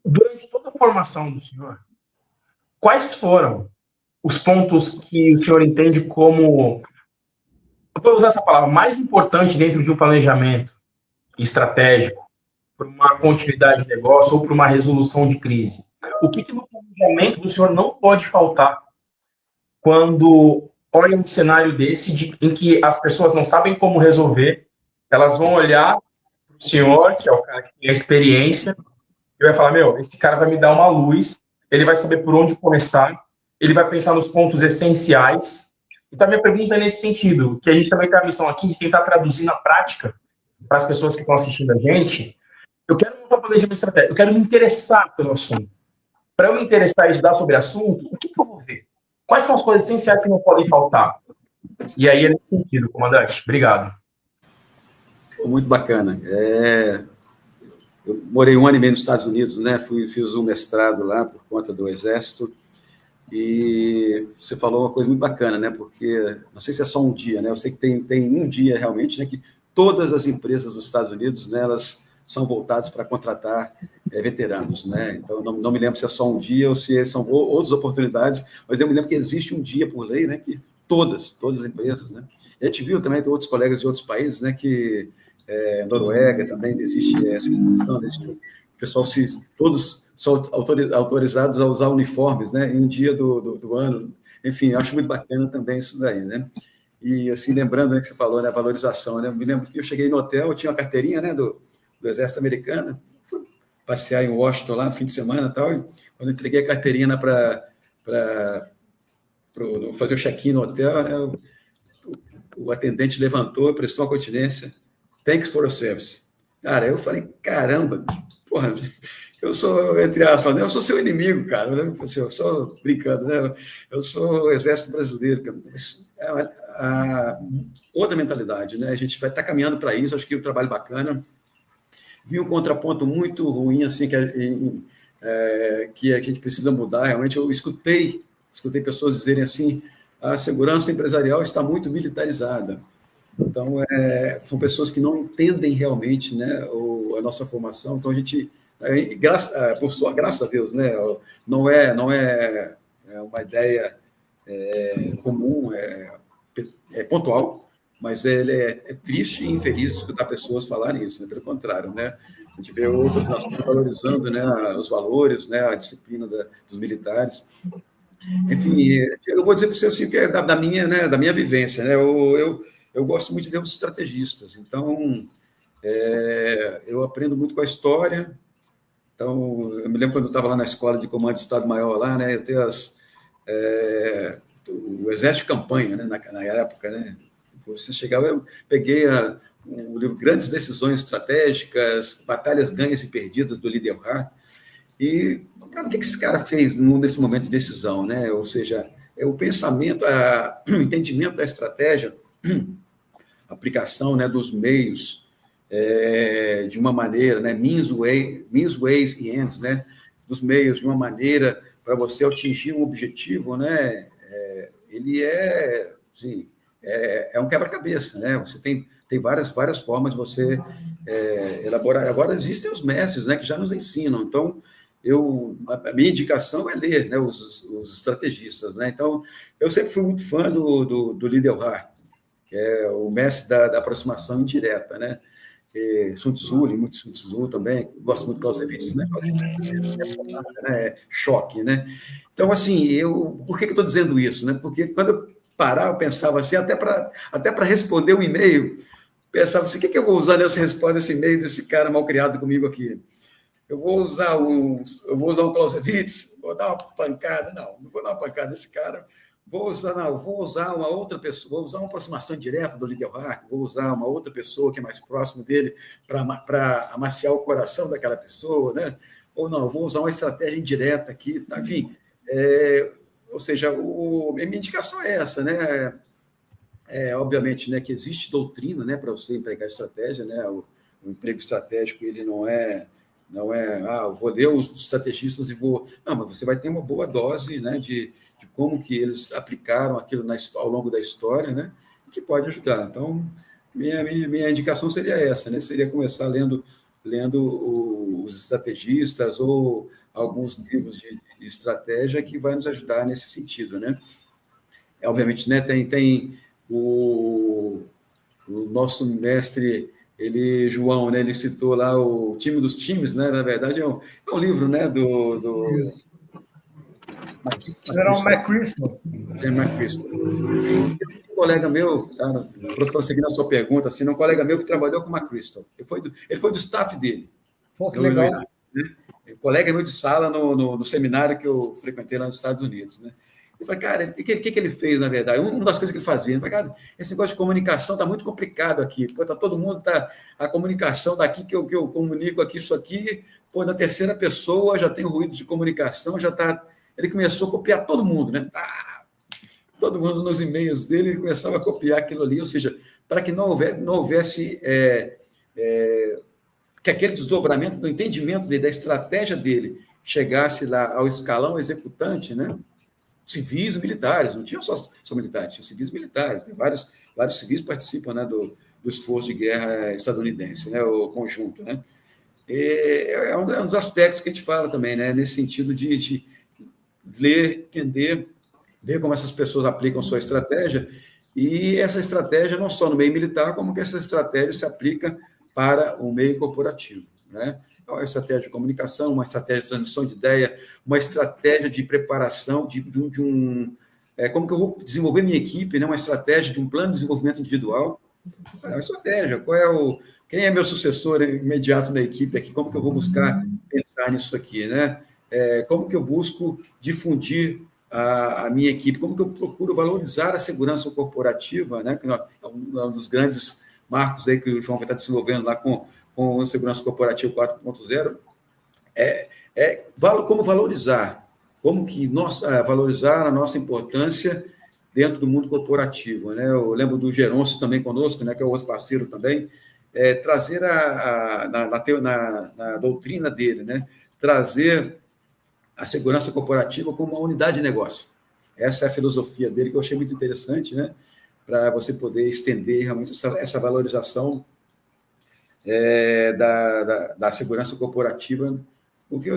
durante toda a formação do senhor, quais foram os pontos que o senhor entende como, eu vou usar essa palavra, mais importante dentro de um planejamento estratégico, para uma continuidade de negócio ou para uma resolução de crise? O que no planejamento do senhor não pode faltar quando olha um cenário desse, em que as pessoas não sabem como resolver, elas vão olhar para o senhor, que é o cara que tem a experiência, e vai falar, esse cara vai me dar uma luz, ele vai saber por onde começar, ele vai pensar nos pontos essenciais. Então, a minha pergunta é nesse sentido, que a gente também tem a missão aqui de tentar traduzir na prática para as pessoas que estão assistindo a gente. Eu quero montar um planejamento estratégico, eu quero me interessar pelo assunto. Para eu me interessar e estudar sobre o assunto, o que eu vou ver? Quais são as coisas essenciais que não podem faltar? E aí é nesse sentido, comandante. Obrigado. Muito bacana. Eu morei 1 ano e meio nos Estados Unidos, né? Fiz um mestrado lá por conta do Exército. E você falou uma coisa muito bacana, né? Porque não sei se é só um dia, né? Eu sei que tem um dia realmente, né? Que todas as empresas dos Estados Unidos, né? Elas são voltadas para contratar veteranos, né? Então não me lembro se é só um dia ou se são outras oportunidades, mas eu me lembro que existe um dia por lei, né? Que todas as empresas, né? A gente viu também outros colegas de outros países, né? Que Noruega também existe essa situação, né? O pessoal todos são autorizados a usar uniformes, né, em um dia do ano. Enfim, eu acho muito bacana também isso daí, né? E, assim, lembrando, né, que você falou, né, a valorização, né? Eu me lembro que eu cheguei no hotel, eu tinha uma carteirinha, né, do Exército Americano, fui passear em Washington lá no fim de semana e tal, e quando eu entreguei a carteirinha para fazer o check-in no hotel, né, o atendente levantou e prestou uma continência. Thanks for your service. Cara, eu falei, caramba, porra, eu sou, entre aspas, né? Eu sou seu inimigo, cara. Eu sou brincando, né? Eu sou o Exército Brasileiro, cara. É outra mentalidade, né? A gente vai estar caminhando para isso, acho que é um trabalho bacana. Vi um contraponto muito ruim, assim, que a gente precisa mudar. Realmente, eu escutei pessoas dizerem assim, a segurança empresarial está muito militarizada. Então, são pessoas que não entendem realmente, né, a nossa formação. Então, a gente, graças a Deus, né, não é uma ideia comum, é pontual, mas ele é triste e infeliz escutar pessoas falarem isso, né? Pelo contrário, né? A gente vê outras nações valorizando, né, os valores, né, a disciplina dos militares. Enfim, eu vou dizer para você assim, que é da minha, né, da minha vivência, né? Eu gosto muito de ler os estrategistas, então eu aprendo muito com a história. Então, eu me lembro quando eu estava lá na escola de comando de Estado-Maior, lá, né, eu tenho o exército de campanha, né, na época, né? Você chegava, eu peguei o livro Grandes Decisões Estratégicas, Batalhas Ganhas e Perdidas, do Lee Delhart, e cara, o que esse cara fez nesse momento de decisão, né? Ou seja, o pensamento, o entendimento da estratégia, a aplicação, né, dos meios de uma maneira, né, means, ways e ends, né, dos meios de uma maneira para você atingir um objetivo, né? Ele assim, é um quebra-cabeça, né? Você tem várias formas de você elaborar. Agora existem os mestres, né, que já nos ensinam. Então, a minha indicação é ler, né, os estrategistas, né? Então, eu sempre fui muito fã do Lee Delhart, que é o mestre da aproximação indireta, né? Sun Tzu, li muito Sun Tzu também, gosto muito de Clausewitz, né? Choque, né? Então, assim, por que eu estou dizendo isso, né? Porque quando eu parar, eu pensava assim, até para responder um e-mail, pensava assim, o que eu vou usar nessa resposta desse e-mail desse cara mal criado comigo aqui? Eu vou usar um Clausewitz, vou dar uma pancada, não vou dar uma pancada nesse cara, vou usar uma outra pessoa, vou usar uma aproximação direta do Lee Delhart, vou usar uma outra pessoa que é mais próximo dele para amaciar o coração daquela pessoa, né? Ou não, vou usar uma estratégia indireta aqui, tá? Enfim, ou seja, a minha indicação é essa, né? Obviamente, né, que existe doutrina, né, para você empregar estratégia, né? O emprego estratégico, ele não é, eu vou ler os estrategistas e vou... Não, mas você vai ter uma boa dose, né, de como que eles aplicaram aquilo ao longo da história, né, que pode ajudar. Então, minha indicação seria essa, né, seria começar lendo os estrategistas ou alguns livros de estratégia que vai nos ajudar nesse sentido, né. Obviamente, né, tem o nosso mestre... João, né, ele citou lá o time dos times, né, na verdade é um livro, né, do General McChrystal. Um colega meu, para seguir na sua pergunta, assim, um colega meu que trabalhou com o McChrystal, ele foi do staff dele. Pô, que legal. Né? Colega meu de sala no seminário que eu frequentei lá nos Estados Unidos, né? Eu falei, cara, o que ele fez, na verdade? Uma das coisas que ele fazia, eu falei, cara, esse negócio de comunicação está muito complicado aqui. Pô, todo mundo a comunicação daqui que eu comunico aqui, isso aqui, pô, na terceira pessoa já tem ruído de comunicação, já está... Ele começou a copiar todo mundo, né? Todo mundo nos e-mails dele, ele começava a copiar aquilo ali, ou seja, para que não houvesse que aquele desdobramento do entendimento dele, da estratégia dele, chegasse lá ao escalão executante, né? Civis e militares, não tinham só militares, tinham civis e militares, tem vários civis que participam, né, do esforço de guerra estadunidense, né, o conjunto, né. É um dos aspectos que a gente fala também, né, nesse sentido de ler, entender, ver como essas pessoas aplicam sua estratégia, e essa estratégia não só no meio militar, como que essa estratégia se aplica para o meio corporativo, né? Então, uma estratégia de comunicação, uma estratégia de transmissão de ideia, uma estratégia de preparação como que eu vou desenvolver minha equipe, né? Uma estratégia de um plano de desenvolvimento individual. Uma estratégia, quem é meu sucessor imediato na equipe aqui, como que eu vou buscar pensar nisso aqui, né? Como que eu busco difundir a minha equipe, como que eu procuro valorizar a segurança corporativa, né? Que é um dos grandes marcos aí que o João vai estar desenvolvendo lá com a segurança corporativa 4.0, como valorizar, valorizar a nossa importância dentro do mundo corporativo, né? Eu lembro do Geroncio também conosco, né, que é outro parceiro também, trazer na doutrina dele, né, trazer a segurança corporativa como uma unidade de negócio. Essa é a filosofia dele, que eu achei muito interessante, né? para você poder estender realmente essa valorização da segurança corporativa, porque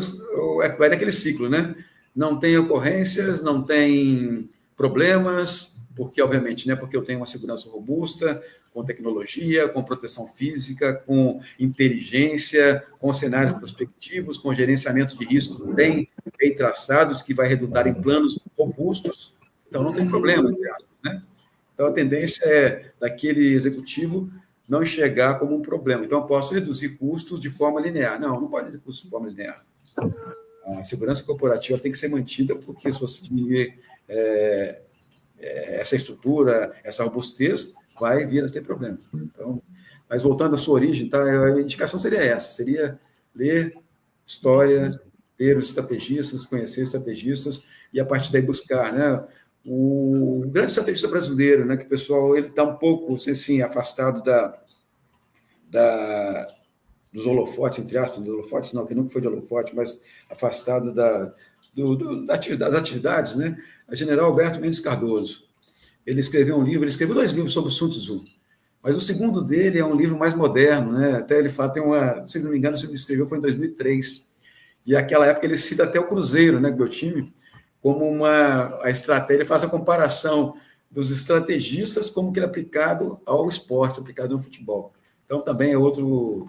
vai naquele ciclo, né? Não tem ocorrências, não tem problemas, porque, obviamente, né, porque eu tenho uma segurança robusta, com tecnologia, com proteção física, com inteligência, com cenários prospectivos, com gerenciamento de riscos bem traçados, que vai redundar em planos robustos. Então, não tem problema, entre aspas, né? Então, a tendência é daquele executivo não enxergar como um problema. Então, eu posso reduzir custos de forma linear. Não pode reduzir custos de forma linear. A segurança corporativa tem que ser mantida, porque se você diminuir essa estrutura, essa robustez, vai vir a ter problema. Então, mas voltando à sua origem, tá? A indicação seria essa, seria ler história, ter os estrategistas, conhecer os estrategistas, e a partir daí buscar, né? O grande estrategista brasileiro, né, que o pessoal ele está um pouco, assim, afastado dos holofotes, entre aspas, dos holofotes, não, que nunca foi de holofote, mas afastado das atividades, né? A general Alberto Mendes Cardoso. Ele escreveu dois livros sobre o Sun Tzu, mas o segundo dele é um livro mais moderno, né? Até ele fala, não sei se não me engano, ele escreveu foi em 2003, e naquela época ele cita até o Cruzeiro, né, meu time, como a estratégia, ele faz a comparação dos estrategistas como que ele é aplicado ao esporte, aplicado no futebol. Então, também é outro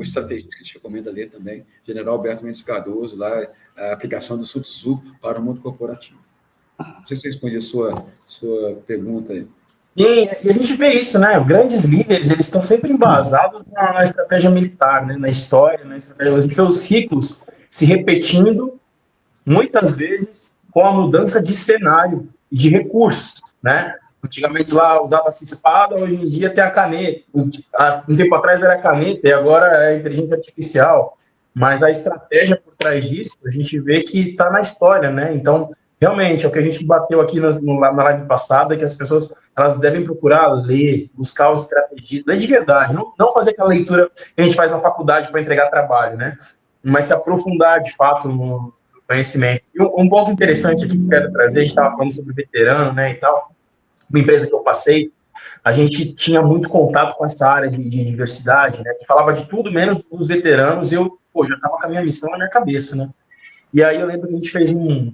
estrategista que a gente recomenda ler também, General Alberto Mendes Cardoso, lá, a aplicação do Sun Tzu para o mundo corporativo. Não sei se você respondi a sua pergunta aí. E a gente vê isso, né? Grandes líderes, eles estão sempre embasados na estratégia militar, né? Na história, na estratégia. A gente vê os ciclos se repetindo, muitas vezes com a mudança de cenário e de recursos, né? Antigamente lá usava-se espada, hoje em dia tem a caneta. Um tempo atrás era a caneta e agora é a inteligência artificial. Mas a estratégia por trás disso, a gente vê que está na história, né? Então, realmente, é o que a gente bateu aqui na live passada, que as pessoas elas devem procurar ler, buscar os estrategistas, ler de verdade, não fazer aquela leitura que a gente faz na faculdade para entregar trabalho, né? Mas se aprofundar, de fato, no conhecimento. E um ponto interessante aqui que eu quero trazer, a gente estava falando sobre veterano, né, e tal, uma empresa que eu passei, a gente tinha muito contato com essa área de diversidade, né, que falava de tudo menos dos veteranos, e eu, já estava com a minha missão na minha cabeça, né, e aí eu lembro que a gente fez um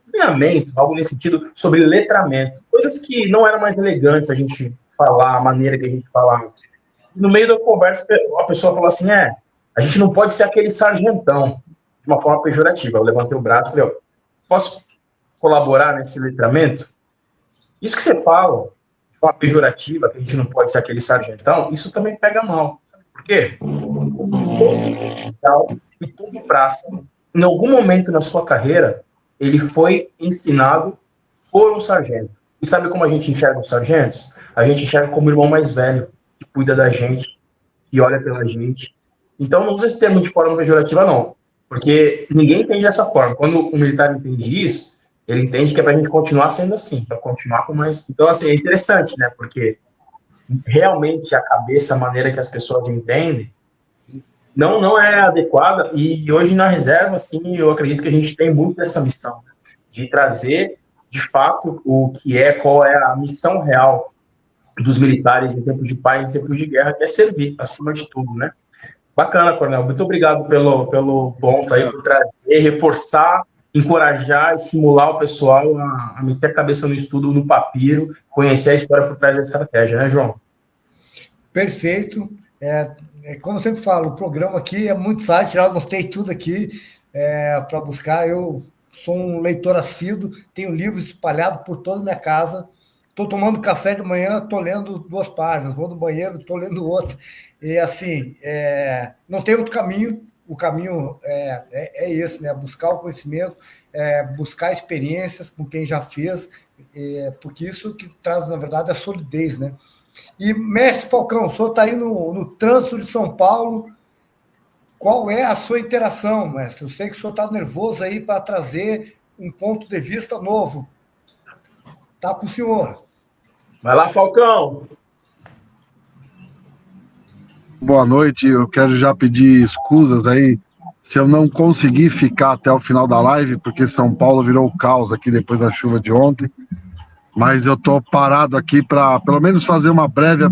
treinamento, algo nesse sentido, sobre letramento, coisas que não eram mais elegantes a gente falar, a maneira que a gente falava. E no meio da conversa, a pessoa falou assim, a gente não pode ser aquele sargentão, de uma forma pejorativa. Eu levantei o braço e falei, posso colaborar nesse letramento? Isso que você fala, de forma pejorativa, que a gente não pode ser aquele sargentão, isso também pega mal. Sabe por quê? E todo praça, em algum momento na sua carreira, ele foi ensinado por um sargento. E sabe como a gente enxerga os sargentos? A gente enxerga como o irmão mais velho, que cuida da gente, que olha pela gente. Então, não usa esse termo de forma pejorativa, não. Porque ninguém entende dessa forma. Quando o militar entende isso, ele entende que é para a gente continuar sendo assim, para continuar com mais... Então, assim, é interessante, né? Porque realmente a cabeça, a maneira que as pessoas entendem, não é adequada. E hoje na reserva, assim, eu acredito que a gente tem muito dessa missão, né? De trazer, de fato, qual é a missão real dos militares em tempos de paz, em tempos de guerra, que é servir, acima de tudo, né? Bacana, Coronel. Muito obrigado pelo ponto aí, por trazer, reforçar, encorajar, estimular o pessoal a meter a cabeça no estudo, no papiro, conhecer a história por trás da estratégia, né, João? Perfeito. Como eu sempre falo, o programa aqui é muito site, já anotei tudo aqui para buscar. Eu sou um leitor assíduo, tenho livros espalhados por toda a minha casa. Estou tomando café de manhã, estou lendo 2 páginas, vou no banheiro, estou lendo outra. E assim, não tem outro caminho, o caminho é esse, né? Buscar o conhecimento, buscar experiências com quem já fez, porque isso que traz, na verdade, a solidez, né? E, mestre Falcão, o senhor está aí no trânsito de São Paulo, qual é a sua interação, mestre? Eu sei que o senhor está nervoso aí para trazer um ponto de vista novo. Está com o senhor. Vai lá, Falcão. Boa noite, eu quero já pedir escusas aí se eu não conseguir ficar até o final da live, porque São Paulo virou caos aqui depois da chuva de ontem. mas eu estou parado aqui para, pelo menos, fazer uma breve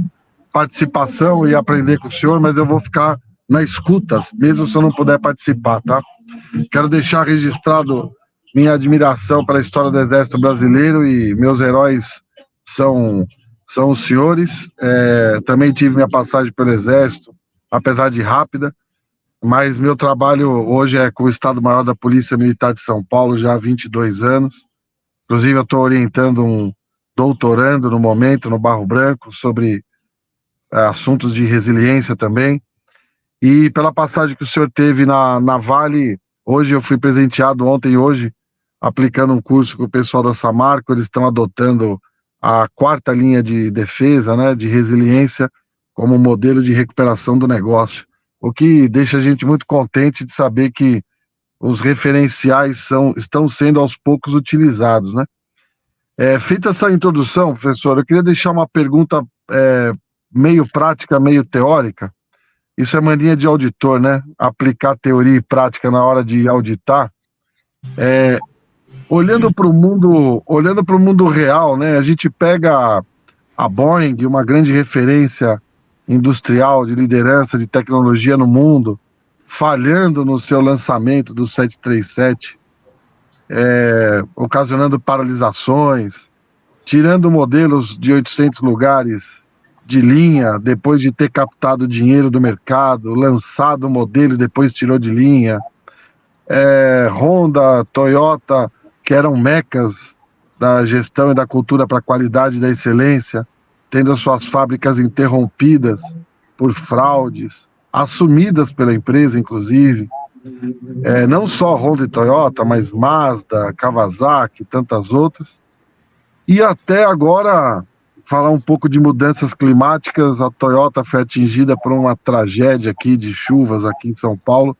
participação e aprender com o senhor, mas eu vou ficar na escuta, mesmo se eu não puder participar, tá? Quero deixar registrado minha admiração pela história do Exército Brasileiro e meus heróis são os senhores. Também tive minha passagem pelo Exército, apesar de rápida, mas meu trabalho hoje é com o Estado-Maior da Polícia Militar de São Paulo já há 22 anos. Inclusive, eu estou orientando um doutorando no momento, no Barro Branco, sobre assuntos de resiliência também. E pela passagem que o senhor teve na Vale, hoje eu fui presenteado, ontem e hoje, aplicando um curso com o pessoal da Samarco. Eles estão adotando a 4ª linha de defesa, né, de resiliência, como modelo de recuperação do negócio, o que deixa a gente muito contente de saber que os referenciais estão sendo aos poucos utilizados, né? Feita essa introdução, professor, eu queria deixar uma pergunta meio prática, meio teórica. Isso é mania de auditor, né? Aplicar teoria e prática na hora de auditar. Olhando para o mundo real, né? A gente pega a Boeing, uma grande referência industrial de liderança de tecnologia no mundo, falhando no seu lançamento do 737, ocasionando paralisações, tirando modelos de 800 lugares de linha, depois de ter captado dinheiro do mercado, lançado o modelo e depois tirou de linha. Honda, Toyota, que eram mecas da gestão e da cultura para a qualidade e da excelência, tendo as suas fábricas interrompidas por fraudes, assumidas pela empresa, inclusive. Não só Honda e Toyota, mas Mazda, Kawasaki, tantas outras. E até agora, falar um pouco de mudanças climáticas, a Toyota foi atingida por uma tragédia aqui de chuvas aqui em São Paulo,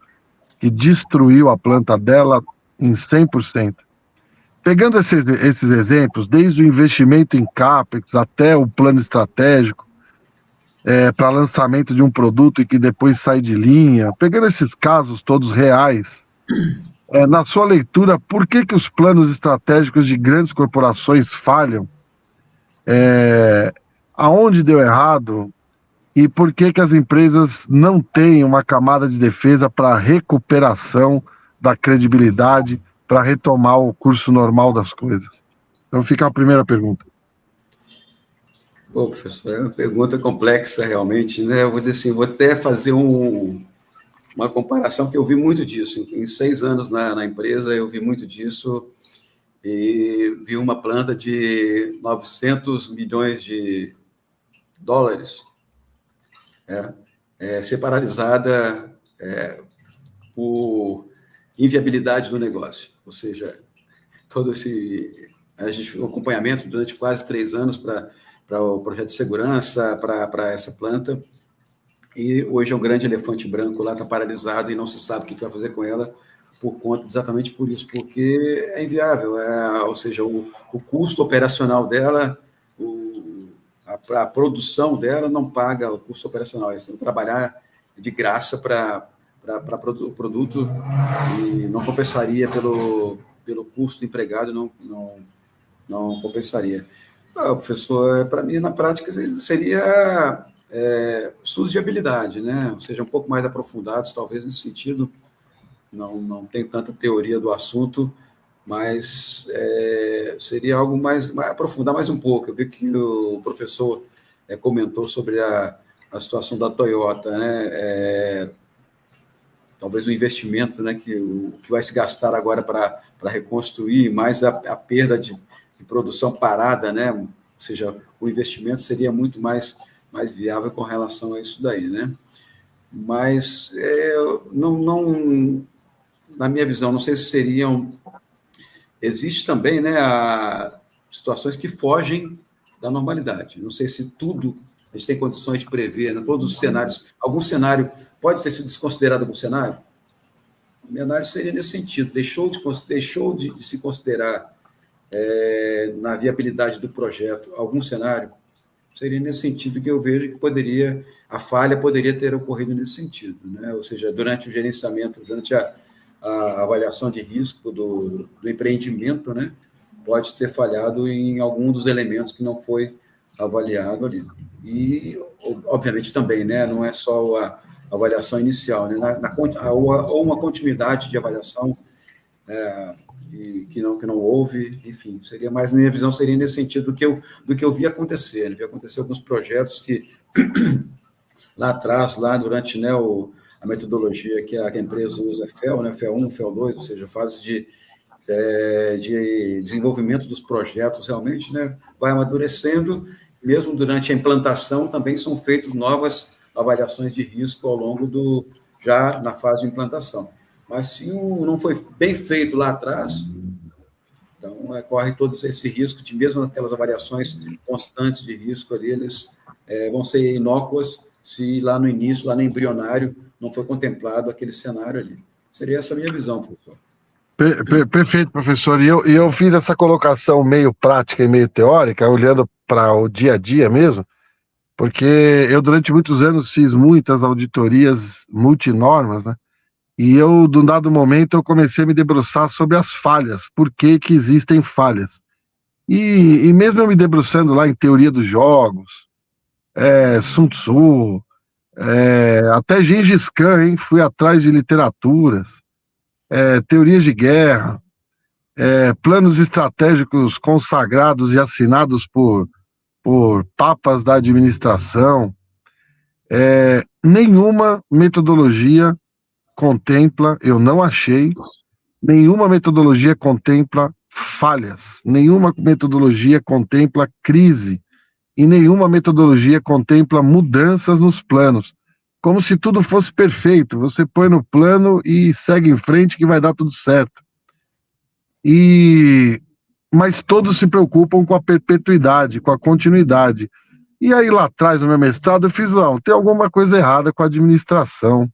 que destruiu a planta dela em 100%. Pegando esses exemplos, desde o investimento em CAPEX até o plano estratégico, para lançamento de um produto e que depois sai de linha, pegando esses casos todos reais, na sua leitura, por que os planos estratégicos de grandes corporações falham? Aonde deu errado? E por que as empresas não têm uma camada de defesa para recuperação da credibilidade, para retomar o curso normal das coisas? Então fica a primeira pergunta. Bom, professor, é uma pergunta complexa realmente, né? Eu vou dizer assim, vou até fazer uma comparação, que eu vi muito disso. Em 6 anos na empresa, eu vi muito disso, e vi uma planta de 900 milhões de dólares ser paralisada por inviabilidade do negócio. Ou seja, todo o acompanhamento durante quase 3 anos para o projeto de segurança, para essa planta, e hoje é um grande elefante branco lá, está paralisado e não se sabe o que vai fazer com ela, exatamente por isso, porque é inviável, ou seja, o custo operacional dela, a produção dela não paga o custo operacional, eles têm que trabalhar de graça para o produto, e não compensaria pelo custo empregado, não compensaria. Professor, para mim, na prática, seria estudos de habilidade, né? Ou seja, um pouco mais aprofundados, talvez, nesse sentido. Não tenho tanta teoria do assunto, mas seria algo mais aprofundar mais um pouco. Eu vi que o professor comentou sobre a situação da Toyota, né? Talvez o investimento, né, que vai se gastar agora para reconstruir, mais a perda de produção parada, né? Ou seja, o investimento seria muito mais viável com relação a isso daí, né? Mas na minha visão, não sei se seriam... Existe também, né, situações que fogem da normalidade. Não sei se tudo a gente tem condições de prever, né, todos os cenários. Algum cenário pode ter sido desconsiderado algum cenário? A minha análise seria nesse sentido. Deixou de se considerar na viabilidade do projeto algum cenário? Seria nesse sentido que eu vejo que a falha poderia ter ocorrido nesse sentido, né? Ou seja, durante o gerenciamento, durante a avaliação de risco do empreendimento, né? pode ter falhado em algum dos elementos que não foi avaliado ali. E, obviamente, também, né, não é só a avaliação inicial, né, ou uma continuidade de avaliação e que não houve, enfim, seria mais, minha visão seria nesse sentido do que eu vi acontecer. Vi acontecer alguns projetos que, lá atrás, lá durante, né, a metodologia que a empresa usa, FEL, né, FEL1, FEL2, ou seja, fase de desenvolvimento dos projetos, realmente, né, vai amadurecendo, mesmo durante a implantação, também são feitas novas avaliações de risco ao longo já na fase de implantação. Mas se não foi bem feito lá atrás, então corre todo esse risco de, mesmo aquelas avaliações constantes de risco ali, eles vão ser inócuas se lá no início, lá no embrionário, não foi contemplado aquele cenário ali. Seria essa a minha visão, professor. Perfeito, professor. E eu fiz essa colocação meio prática e meio teórica, olhando para o dia a dia mesmo, porque eu, durante muitos anos, fiz muitas auditorias multinormas, né? E eu, de um dado momento, eu comecei a me debruçar sobre as falhas, por que que existem falhas. E mesmo eu me debruçando lá em teoria dos jogos, Sun Tzu, até Gengis Khan, hein? Fui atrás de literaturas, teorias de guerra, planos estratégicos consagrados e assinados por papas da administração. Nenhuma metodologia contempla, eu não achei, nenhuma metodologia contempla falhas, nenhuma metodologia contempla crise e nenhuma metodologia contempla mudanças nos planos. Como se tudo fosse perfeito, você põe no plano e segue em frente que vai dar tudo certo. Mas todos se preocupam com a perpetuidade, com a continuidade. E aí lá atrás, no meu mestrado, eu fiz, não, tem alguma coisa errada com a administração.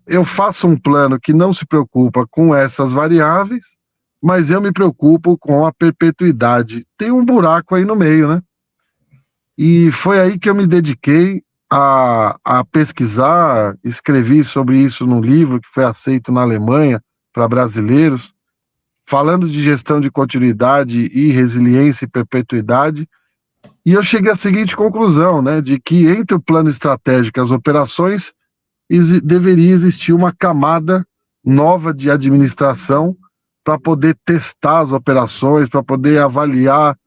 Eu faço um plano que não se preocupa com essas variáveis, mas eu me preocupo com a perpetuidade. Tem um buraco aí no meio, né? E foi aí que eu me dediquei a pesquisar, escrevi sobre isso num livro que foi aceito na Alemanha para brasileiros, falando de gestão de continuidade e resiliência e perpetuidade, e eu cheguei à seguinte conclusão, né, de que entre o plano estratégico e as operações deveria existir uma camada nova de administração para poder testar as operações, para poder avaliar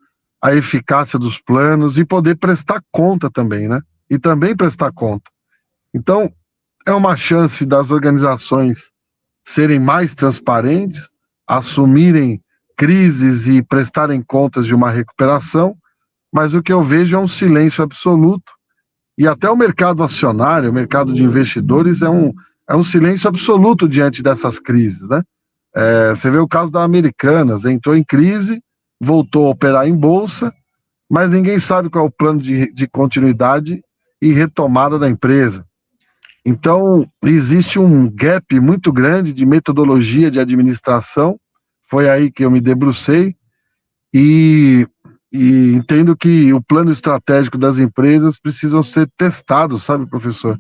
a eficácia dos planos e poder prestar conta também, né? E também prestar conta. Então, é uma chance das organizações serem mais transparentes, assumirem crises e prestarem contas de uma recuperação, mas o que eu vejo é um silêncio absoluto, e até o mercado acionário, o mercado de investidores, é um silêncio absoluto diante dessas crises, né? Você vê o caso da Americanas, entrou em crise, voltou a operar em bolsa, mas ninguém sabe qual é o plano de continuidade e retomada da empresa. Então, existe um gap muito grande de metodologia de administração, foi aí que eu me debrucei, e entendo que o plano estratégico das empresas precisam ser testados, sabe, professor?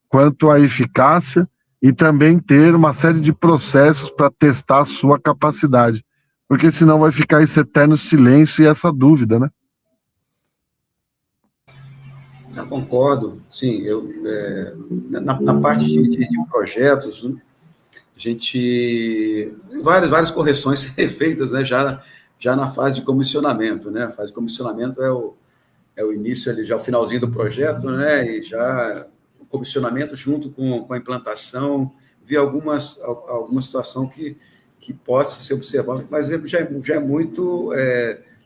Quanto à eficácia e também ter uma série de processos para testar a sua capacidade, porque senão vai ficar esse eterno silêncio e essa dúvida, né? Eu concordo, sim. Na parte de projetos, né, a gente várias correções feitas, né, já na fase de comissionamento, né? A fase de comissionamento é o início ali, já o finalzinho do projeto, né? E já o comissionamento junto com a implantação, vi alguma situação que possa ser observada, mas já é muito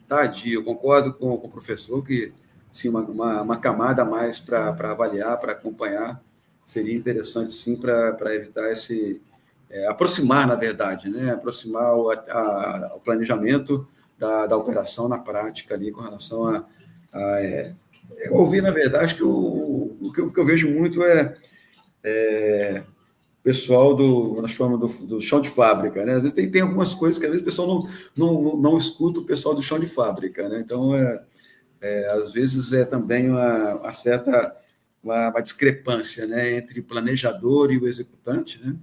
tardio. Eu concordo com o professor que sim, uma camada a mais para avaliar, para acompanhar, seria interessante, sim, para evitar aproximar, na verdade, né? Aproximar o planejamento da operação na prática ali, com relação a ouvir, na verdade, acho que o que eu vejo muito pessoal nós chamamos do chão de fábrica, né? Às vezes tem algumas coisas que às vezes o pessoal não escuta o pessoal do chão de fábrica, né? Então, às vezes também uma certa uma discrepância, né, entre o planejador e o executante, né?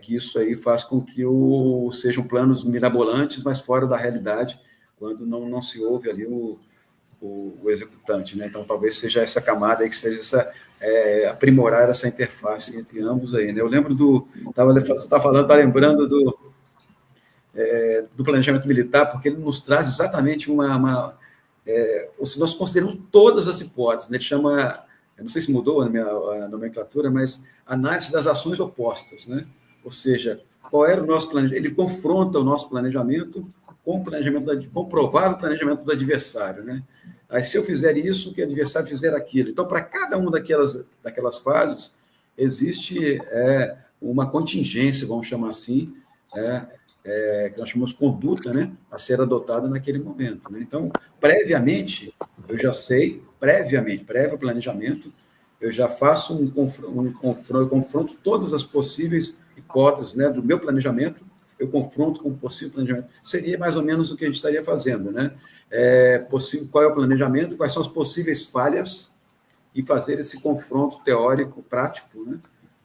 que isso aí faz com que sejam planos mirabolantes, mas fora da realidade, quando não se ouve ali o executante, né? Então, talvez seja essa camada aí que fez aprimorar essa interface entre ambos aí, né? Eu lembro tá lembrando do planejamento militar, porque ele nos traz exatamente ou se nós consideramos todas as hipóteses, né? Ele chama, eu não sei se mudou a nomenclatura, mas análise das ações opostas, né? Ou seja, qual era o nosso planejamento? Ele confronta o nosso planejamento com o provável planejamento do adversário, né? Aí, se eu fizer isso, que o adversário fizer aquilo. Então, para cada uma daquelas fases, existe uma contingência, vamos chamar assim, que nós chamamos de conduta, né, a ser adotada naquele momento, né? Então, previamente, eu já sei, prévio ao planejamento, eu já faço um confronto todas as possíveis hipóteses, né, do meu planejamento, eu confronto com o possível planejamento. Seria mais ou menos o que a gente estaria fazendo, né? Qual é o planejamento, quais são as possíveis falhas, e fazer esse confronto teórico, prático, né,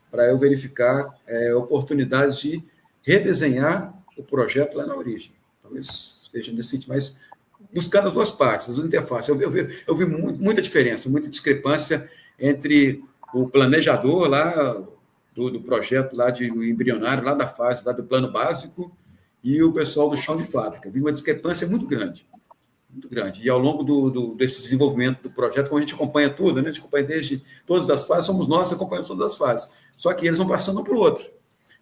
para eu verificar oportunidades de redesenhar o projeto lá na origem. Talvez seja nesse sentido, mas buscando as duas partes, as duas interfaces. Eu vi muita diferença, muita discrepância entre o planejador lá do projeto lá do embrionário, lá da fase, lá do plano básico, e o pessoal do chão de fábrica. Vi uma discrepância muito grande. Muito grande. E ao longo desse desenvolvimento do projeto, como a gente acompanha tudo, né? A gente acompanha desde todas as fases, somos nós que acompanhamos todas as fases. Só que eles vão passando um para o outro.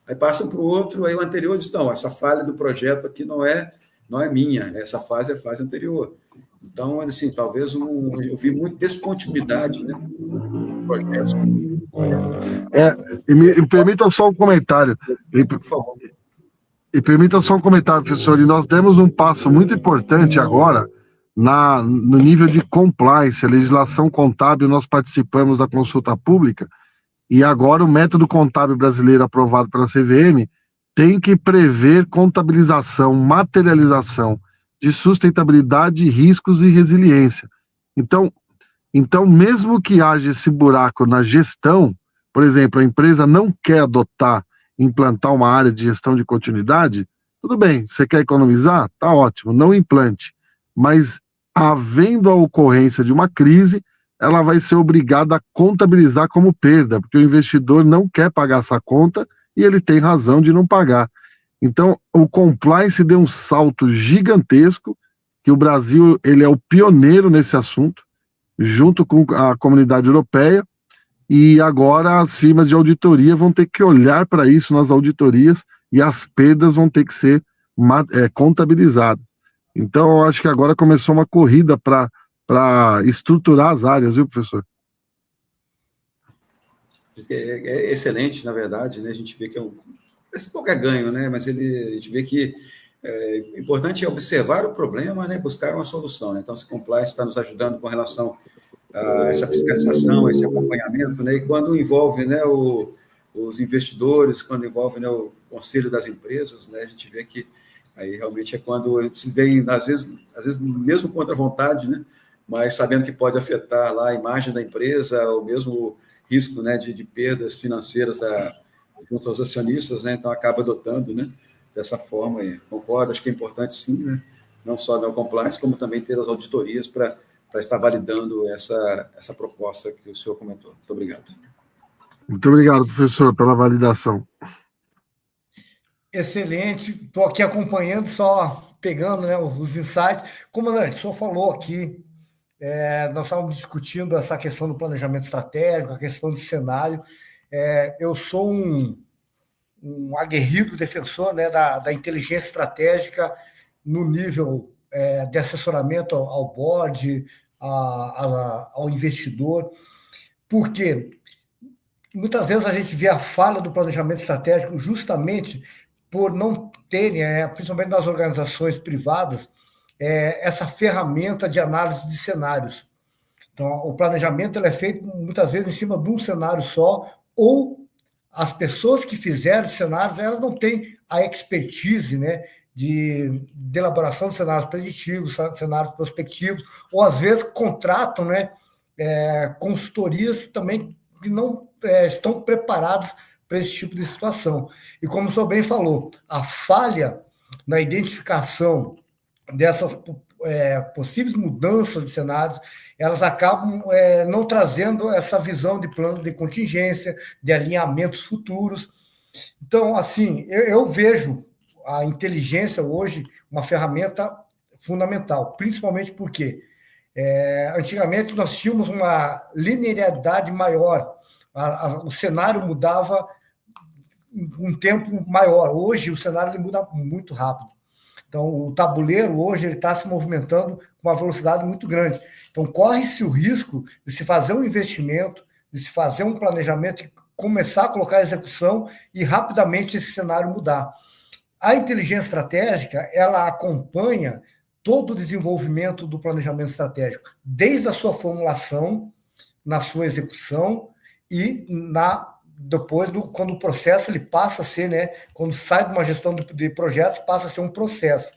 Aí passam para o outro, aí o anterior diz, não, essa falha do projeto aqui não é minha, essa fase é a fase anterior. Então, assim, talvez eu vi muita descontinuidade, né, no projeto. E me permita só um comentário. Por favor. E permita só um comentário, professor. E nós demos um passo muito importante agora no nível de compliance, a legislação contábil. Nós participamos da consulta pública e agora o método contábil brasileiro aprovado pela CVM tem que prever contabilização, materialização de sustentabilidade, riscos e resiliência. Então, mesmo que haja esse buraco na gestão, por exemplo, a empresa não quer implantar uma área de gestão de continuidade, tudo bem, você quer economizar? Tá ótimo, não implante. Mas, havendo a ocorrência de uma crise, ela vai ser obrigada a contabilizar como perda, porque o investidor não quer pagar essa conta e ele tem razão de não pagar. Então, o compliance deu um salto gigantesco, que o Brasil ele é o pioneiro nesse assunto, junto com a comunidade europeia, e agora as firmas de auditoria vão ter que olhar para isso nas auditorias e as perdas vão ter que ser contabilizadas. Então, eu acho que agora começou uma corrida para estruturar as áreas, viu, professor? É excelente, na verdade, né? A gente vê que esse pouco é ganho, né? Mas a gente vê que o importante é observar o problema, né? Buscar uma solução, né? Então, esse compliance está nos ajudando com relação a essa fiscalização, esse acompanhamento, né? E quando envolve, né, os investidores, quando envolve, né, o conselho das empresas, né? A gente vê que aí realmente é quando se vem, às vezes mesmo contra a vontade, né? Mas sabendo que pode afetar lá a imagem da empresa, ou mesmo risco, né, de perdas financeiras junto aos acionistas, né? Então acaba adotando, né, dessa forma aí. Concordo, acho que é importante sim, né? Não só no compliance, como também ter as auditorias para estar validando essa proposta que o senhor comentou. Muito obrigado. Muito obrigado, professor, pela validação. Excelente. Estou aqui acompanhando, só pegando, né, os insights. Comandante, o senhor falou aqui, nós estávamos discutindo essa questão do planejamento estratégico, a questão de cenário. Eu sou um aguerrido defensor, né, da inteligência estratégica no nível de assessoramento ao board, ao investidor, porque muitas vezes a gente vê a falha do planejamento estratégico justamente por não terem, principalmente nas organizações privadas, essa ferramenta de análise de cenários. Então, o planejamento ele é feito muitas vezes em cima de um cenário só, ou as pessoas que fizeram cenários, elas não têm a expertise, né, de elaboração de cenários preditivos, cenários prospectivos, ou às vezes contratam, né, consultorias também que não estão preparados para esse tipo de situação. E como o senhor bem falou, a falha na identificação dessas possíveis mudanças de cenários, elas acabam não trazendo essa visão de plano de contingência, de alinhamentos futuros. Então, assim, eu vejo a inteligência hoje uma ferramenta fundamental, principalmente porque antigamente nós tínhamos uma linearidade maior, o cenário mudava um tempo maior. Hoje o cenário ele muda muito rápido. Então, o tabuleiro hoje ele está se movimentando com uma velocidade muito grande. Então, corre-se o risco de se fazer um investimento, de se fazer um planejamento e começar a colocar a execução e rapidamente esse cenário mudar. A inteligência estratégica, ela acompanha todo o desenvolvimento do planejamento estratégico, desde a sua formulação, na sua execução e depois, quando o processo ele passa a ser, né, quando sai de uma gestão de projetos, passa a ser um processo.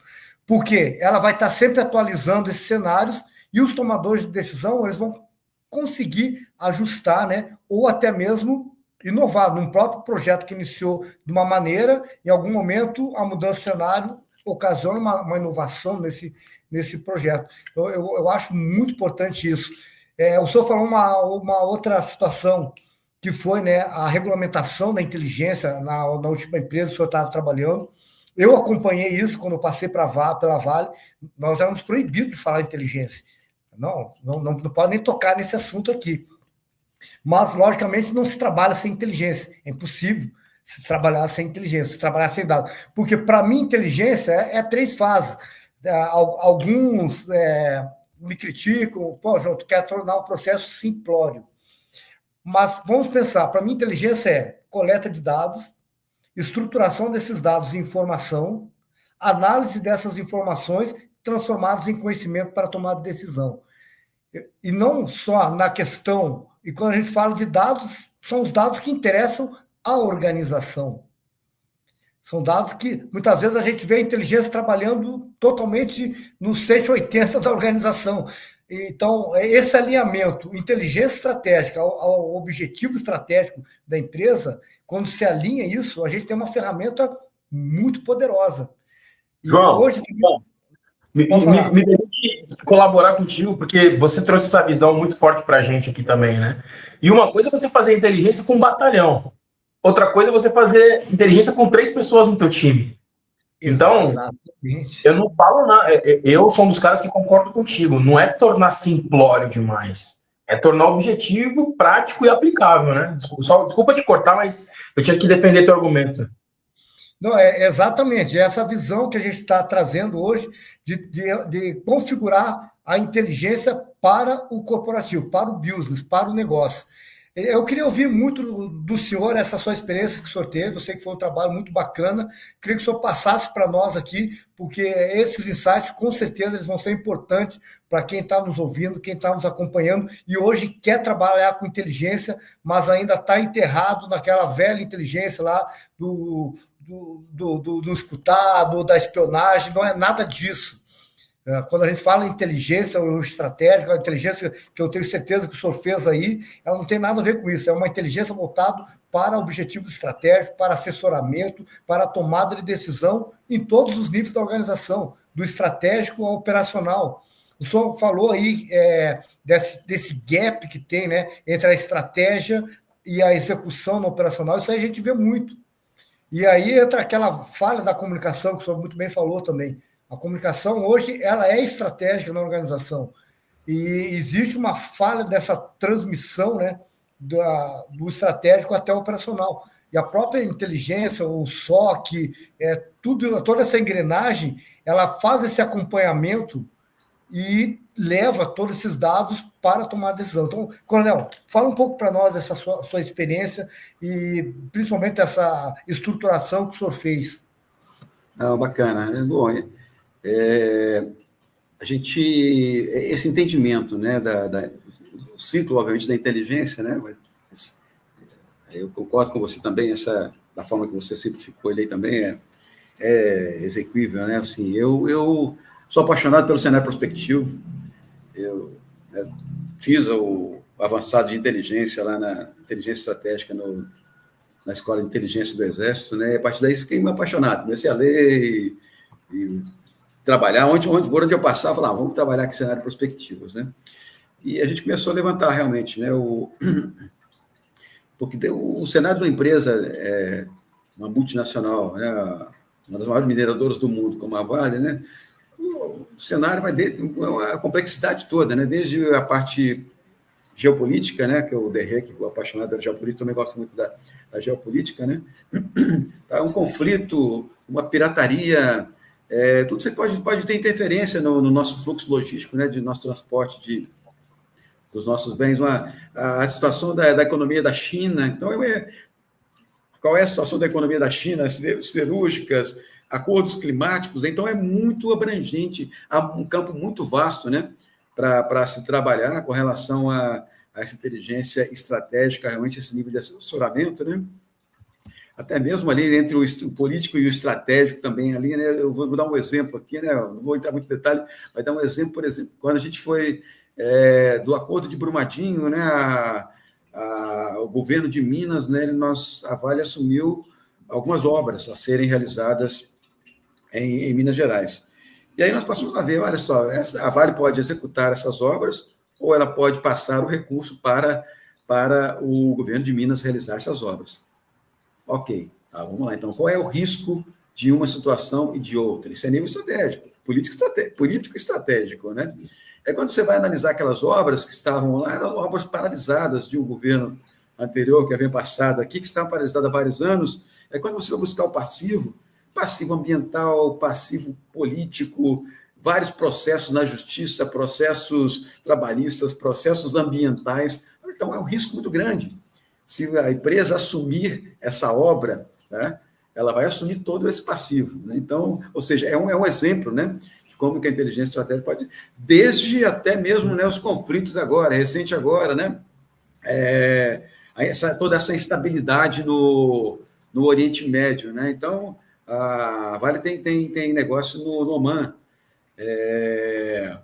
Porque ela vai estar sempre atualizando esses cenários e os tomadores de decisão eles vão conseguir ajustar, né, ou até mesmo inovar. Num próprio projeto que iniciou de uma maneira, em algum momento a mudança de cenário ocasiona uma inovação nesse projeto. Eu acho muito importante isso. O senhor falou uma outra situação, que foi, né, a regulamentação da inteligência na última empresa que o senhor estava trabalhando. Eu acompanhei isso quando eu passei pela Vale. Nós éramos proibidos de falar inteligência. Não pode nem tocar nesse assunto aqui. Mas, logicamente, não se trabalha sem inteligência. É impossível se trabalhar sem inteligência, se trabalhar sem dados. Porque, para mim, inteligência é 3 fases. Alguns me criticam, João, tu quer tornar o processo simplório. Mas vamos pensar, para mim, inteligência é coleta de dados, estruturação desses dados em informação, análise dessas informações transformadas em conhecimento para tomar decisão. E não só na questão, e quando a gente fala de dados, são os dados que interessam à organização. São dados que, muitas vezes, a gente vê a inteligência trabalhando totalmente no 180 da organização. Então, esse alinhamento, inteligência estratégica ao objetivo estratégico da empresa, quando se alinha isso, a gente tem uma ferramenta muito poderosa. E João, hoje, me permite colaborar contigo, porque você trouxe essa visão muito forte para a gente aqui também, né? E uma coisa é você fazer inteligência com um batalhão. Outra coisa é você fazer inteligência com 3 pessoas no teu time. Então, exatamente. Eu não falo nada. Eu sou um dos caras que concordo contigo. Não é tornar simplório demais. É tornar objetivo, prático e aplicável, né? Desculpa te cortar, mas eu tinha que defender teu argumento. Não, exatamente. Essa visão que a gente está trazendo hoje de configurar a inteligência para o corporativo, para o business, para o negócio. Eu queria ouvir muito do senhor essa sua experiência que o senhor teve. Eu sei que foi um trabalho muito bacana. Queria que o senhor passasse para nós aqui, porque esses insights, com certeza, eles vão ser importantes para quem está nos ouvindo, quem está nos acompanhando e hoje quer trabalhar com inteligência, mas ainda está enterrado naquela velha inteligência lá do escutar, da espionagem. Não é nada disso. Quando a gente fala em inteligência ou estratégica, a inteligência que eu tenho certeza que o senhor fez aí, ela não tem nada a ver com isso. É uma inteligência voltada para objetivos estratégicos, para assessoramento, para a tomada de decisão em todos os níveis da organização, do estratégico ao operacional. O senhor falou aí desse gap que tem, né, entre a estratégia e a execução no operacional. Isso aí a gente vê muito. E aí entra aquela falha da comunicação, que o senhor muito bem falou também. A comunicação hoje ela é estratégica na organização e existe uma falha dessa transmissão, né, do estratégico até o operacional. E a própria inteligência, o SOC, toda essa engrenagem, ela faz esse acompanhamento e leva todos esses dados para tomar decisão. Então, Coronel, fala um pouco para nós dessa sua experiência e principalmente essa estruturação que o senhor fez. Bacana. Bom, esse entendimento, né, do ciclo, obviamente, da inteligência, né, eu concordo com você também, da forma que você simplificou ele aí também é execuível, né, assim, eu sou apaixonado pelo cenário prospectivo, eu fiz o avançado de inteligência lá na inteligência estratégica na Escola de Inteligência do Exército, né? E a partir daí fiquei muito apaixonado. Comecei a ler e trabalhar. Onde eu passava, falava, vamos trabalhar aqui cenário de prospectivas, né? E a gente começou a levantar realmente, né? Porque o cenário de uma empresa, uma multinacional, né? Uma das maiores mineradoras do mundo, como a Vale, né? O cenário vai ter uma complexidade toda, né? Desde a parte geopolítica, né? Que é o DRE, que é apaixonado da geopolítica, também gosto muito da geopolítica, né? Um conflito, uma pirataria, tudo isso pode ter interferência no nosso fluxo logístico, né? De nosso transporte dos nossos bens, a situação da economia da China. Então, qual é a situação da economia da China, as siderúrgicas, acordos climáticos? Então, é muito abrangente, há um campo muito vasto, né, para se trabalhar com relação a essa inteligência estratégica, realmente esse nível de assessoramento, né? Até mesmo ali entre o político e o estratégico também ali, né? Eu vou dar um exemplo aqui, né? Não vou entrar muito em detalhe, mas dar um exemplo, por exemplo, quando a gente foi do Acordo de Brumadinho, né? O governo de Minas, né? A Vale assumiu algumas obras a serem realizadas em Minas Gerais. E aí nós passamos a ver, olha só, a Vale pode executar essas obras ou ela pode passar o recurso para o governo de Minas realizar essas obras. Ok, vamos lá. Então, qual é o risco de uma situação e de outra? Isso é nível estratégico, político estratégico, né? Quando você vai analisar aquelas obras que estavam lá, eram obras paralisadas de um governo anterior que havia passado aqui, que estavam paralisadas há vários anos. Quando você vai buscar o passivo ambiental, passivo político, vários processos na justiça, processos trabalhistas, processos ambientais. Então, é um risco muito grande. Se a empresa assumir essa obra, né, ela vai assumir todo esse passivo, né? Então, ou seja, é um exemplo, né, de como que a inteligência estratégica pode, desde até mesmo, né, os conflitos agora, recente agora, né, toda essa instabilidade no Oriente Médio, né? Então, a Vale tem negócio no Oman.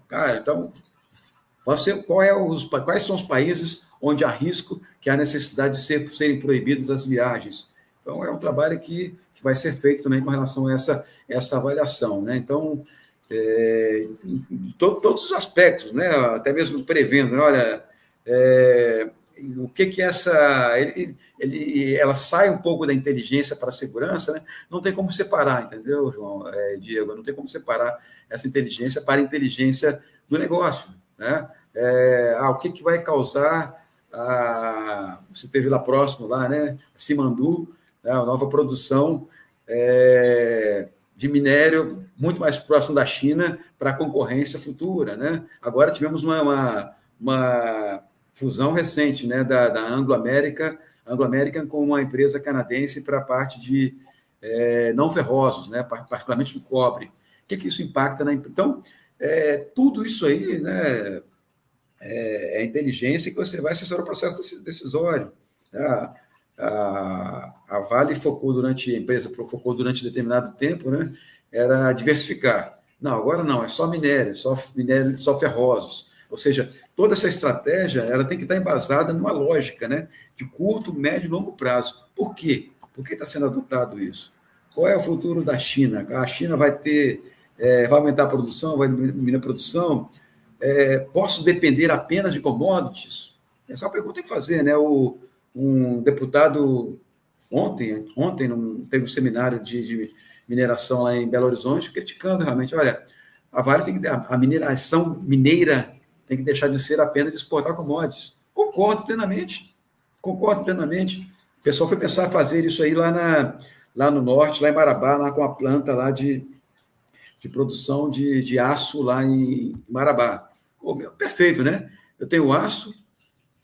Cara, então, quais são os países onde há risco, que há necessidade de serem proibidas as viagens? Então, é um trabalho que vai ser feito também com relação a essa avaliação, né? Então, todos os aspectos, né? Até mesmo prevendo, né? Olha, o que ela sai um pouco da inteligência para a segurança, né? Não tem como separar, entendeu, João, Diego? Não tem como separar essa inteligência para a inteligência do negócio, né? O que vai causar você teve lá próximo, lá, né? Simandu, né? A nova produção de minério muito mais próximo da China para a concorrência futura, né? Agora tivemos uma fusão recente, né, da Anglo American com uma empresa canadense para a parte de não ferrosos, né, particularmente do cobre. O que isso impacta na empresa? Então, tudo isso aí, né, é inteligência que você vai assessorar o processo decisório. A Vale a empresa focou durante determinado tempo, né, era diversificar. Não, agora não, é só minério, só ferrosos. Ou seja, toda essa estratégia ela tem que estar embasada numa lógica, né, de curto, médio e longo prazo. Por quê? Por que está sendo adotado isso? Qual é o futuro da China? A China vai aumentar a produção, vai diminuir a produção? Posso depender apenas de commodities? Essa é uma pergunta que tem que fazer, né? Um deputado ontem teve um seminário de mineração lá em Belo Horizonte, criticando realmente, olha, a Vale a mineração mineira tem que deixar de ser apenas de exportar commodities. Concordo plenamente. O pessoal foi pensar em fazer isso aí lá no norte, lá em Marabá, lá com a planta lá de produção de aço lá em Marabá. Perfeito, né? Eu tenho aço,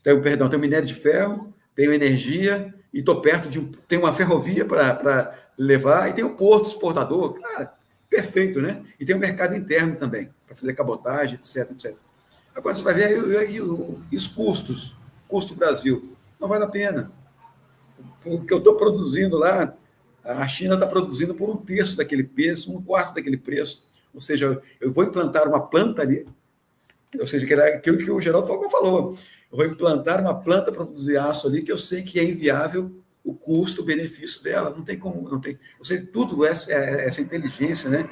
tenho minério de ferro, tenho energia e estou perto tenho uma ferrovia para levar e tenho um porto exportador. Cara, perfeito, né? E tem um mercado interno também, para fazer cabotagem, etc. Agora você vai ver aí os custos, custo Brasil. Não vale a pena. O que eu estou produzindo lá, a China está produzindo por 1/3 daquele preço, 1/4 daquele preço. Ou seja, eu vou implantar uma planta ali, ou seja, que era aquilo que o Geraldo Falcão falou. Eu vou implantar uma planta para produzir aço ali que eu sei que é inviável o custo-benefício dela. Não tem como, não tem. Tudo essa inteligência, né,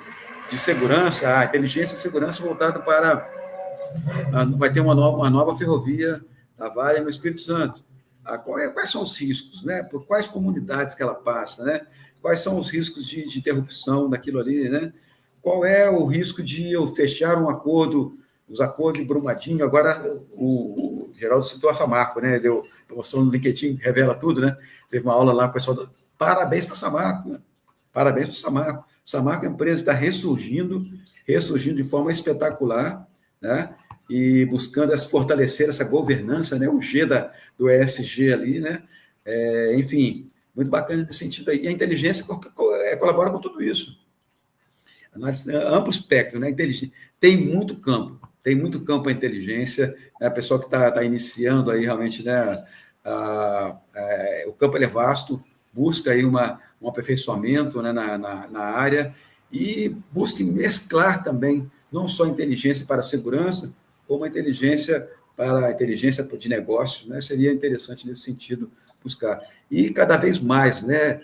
de segurança, a inteligência e segurança voltada para. Vai ter uma nova ferrovia da Vale no Espírito Santo. Quais são os riscos, né? Por quais comunidades que ela passa, né? Quais são os riscos de interrupção daquilo ali, né? Qual é o risco de eu fechar um acordo, os acordos de Brumadinho? Agora, o Geraldo citou a Samarco, né? Deu promoção no LinkedIn, revela tudo, né? Teve uma aula lá, o pessoal. Parabéns para a Samarco, né? Parabéns para a Samarco. Samarco é uma empresa que está ressurgindo de forma espetacular, né? E buscando fortalecer essa governança, né? O G do ESG ali, né? Enfim, muito bacana nesse sentido aí. E a inteligência colabora com tudo isso. Amplo espectro, né? Tem muito campo a inteligência, né? A pessoa que está iniciando aí realmente, né? O campo é vasto, busca aí um aperfeiçoamento, né? na área e busque mesclar também não só inteligência para a segurança, como a inteligência de negócio, né? Seria interessante nesse sentido buscar. E cada vez mais, né?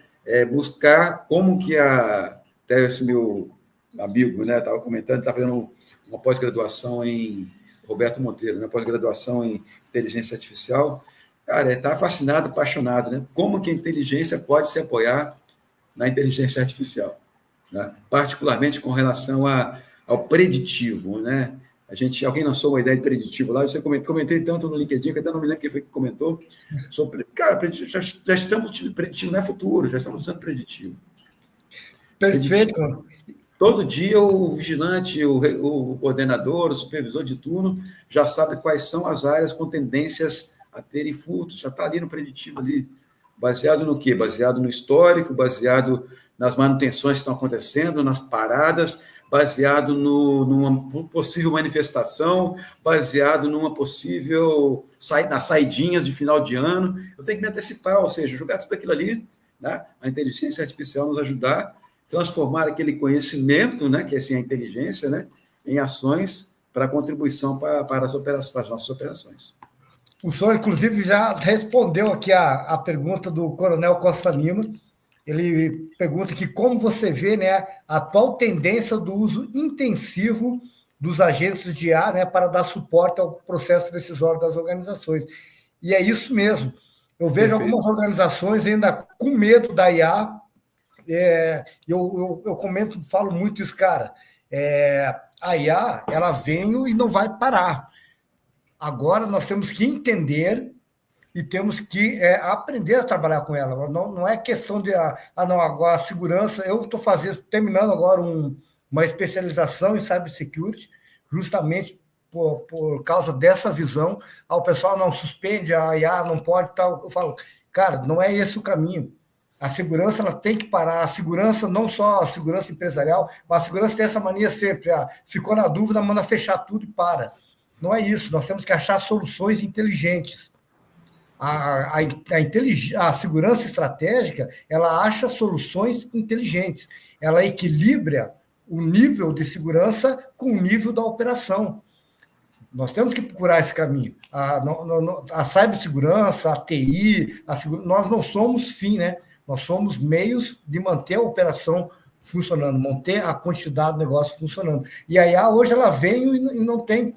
Buscar como que até esse meu amigo, né, estava comentando, está fazendo uma pós-graduação em Roberto Monteiro, né, pós-graduação em inteligência artificial. Cara, ele está fascinado, apaixonado, né? Como que a inteligência pode se apoiar na inteligência artificial, né? Particularmente com relação ao preditivo, né? Alguém lançou uma ideia de preditivo lá, eu comentei tanto no LinkedIn, que até não me lembro quem foi que comentou, sobre, cara, já estamos usando preditivo, não é futuro, já estamos usando preditivo. Perfeito. Preditivo. Todo dia o vigilante, o coordenador, o supervisor de turno já sabe quais são as áreas com tendências a terem furtos, já está ali no preditivo, ali, baseado no quê? Baseado no histórico, baseado nas manutenções que estão acontecendo, nas paradas, baseado numa possível manifestação, baseado numa possível nas saidinhas de final de ano. Eu tenho que me antecipar, ou seja, jogar tudo aquilo ali, né? A inteligência artificial nos ajudar a transformar aquele conhecimento, né, que é assim, a inteligência, né, em ações para contribuição para as nossas operações. O senhor, inclusive, já respondeu aqui a pergunta do Coronel Costa Lima. Ele pergunta aqui como você vê, né, a atual tendência do uso intensivo dos agentes de IA, né, para dar suporte ao processo decisório das organizações. E é isso mesmo. Eu vejo algumas organizações ainda com medo da IA. Eu comento, falo muito isso, cara. A IA, ela veio e não vai parar. Agora nós temos que entender e temos que aprender a trabalhar com ela. Não é questão de agora a segurança. Eu estou terminando agora uma especialização em cybersecurity, justamente por causa dessa visão. O pessoal não suspende, a IA não pode, tal. Eu falo, cara, não é esse o caminho. A segurança ela tem que parar. A segurança, não só a segurança empresarial, mas a segurança tem essa mania sempre. Ficou na dúvida, manda fechar tudo e para. Não é isso. Nós temos que achar soluções inteligentes. A segurança estratégica, ela acha soluções inteligentes. Ela equilibra o nível de segurança com o nível da operação. Nós temos que procurar esse caminho. A cibersegurança, a TI, nós não somos fim, né? Nós somos meios de manter a operação funcionando, manter a quantidade do negócio funcionando. E a IA hoje ela veio e não tem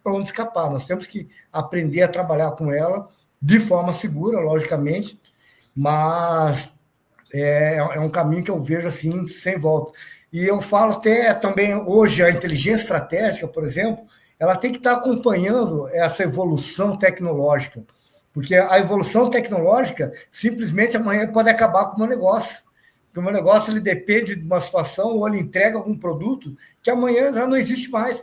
para onde escapar. Nós temos que aprender a trabalhar com ela de forma segura, logicamente, mas é um caminho que eu vejo assim, sem volta. E eu falo até também, hoje, a inteligência estratégica, por exemplo, ela tem que estar acompanhando essa evolução tecnológica, porque a evolução tecnológica, simplesmente, amanhã pode acabar com o meu negócio. Porque o meu negócio ele depende de uma situação, ou ele entrega algum produto que amanhã já não existe mais.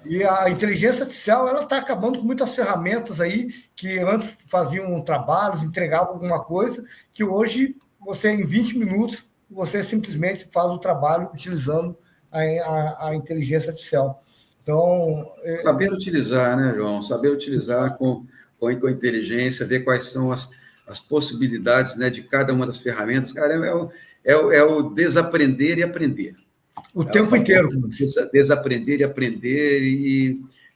E a inteligência artificial ela está acabando com muitas ferramentas aí que antes faziam trabalhos, entregavam alguma coisa, que hoje, você em 20 minutos, você simplesmente faz o trabalho utilizando a inteligência artificial. Então... Saber utilizar, né, João? Saber utilizar com inteligência, ver quais são as possibilidades, né, de cada uma das ferramentas. Cara, é o desaprender e aprender. O tempo inteiro. Desaprender e aprender,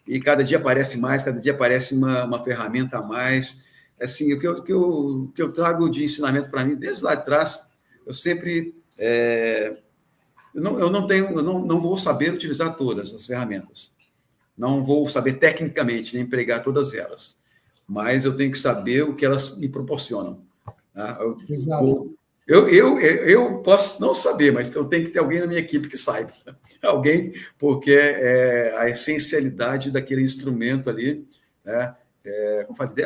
e cada dia aparece mais, cada dia aparece uma ferramenta a mais. assim, o que eu trago de ensinamento para mim, desde lá de trás, eu sempre... eu não vou saber utilizar todas as ferramentas. Não vou saber tecnicamente, nem empregar todas elas. Mas eu tenho que saber o que elas me proporcionam. Tá? Eu posso não saber, mas eu tenho que ter alguém na minha equipe que saiba. Alguém, porque é a essencialidade daquele instrumento ali, né? Como falei,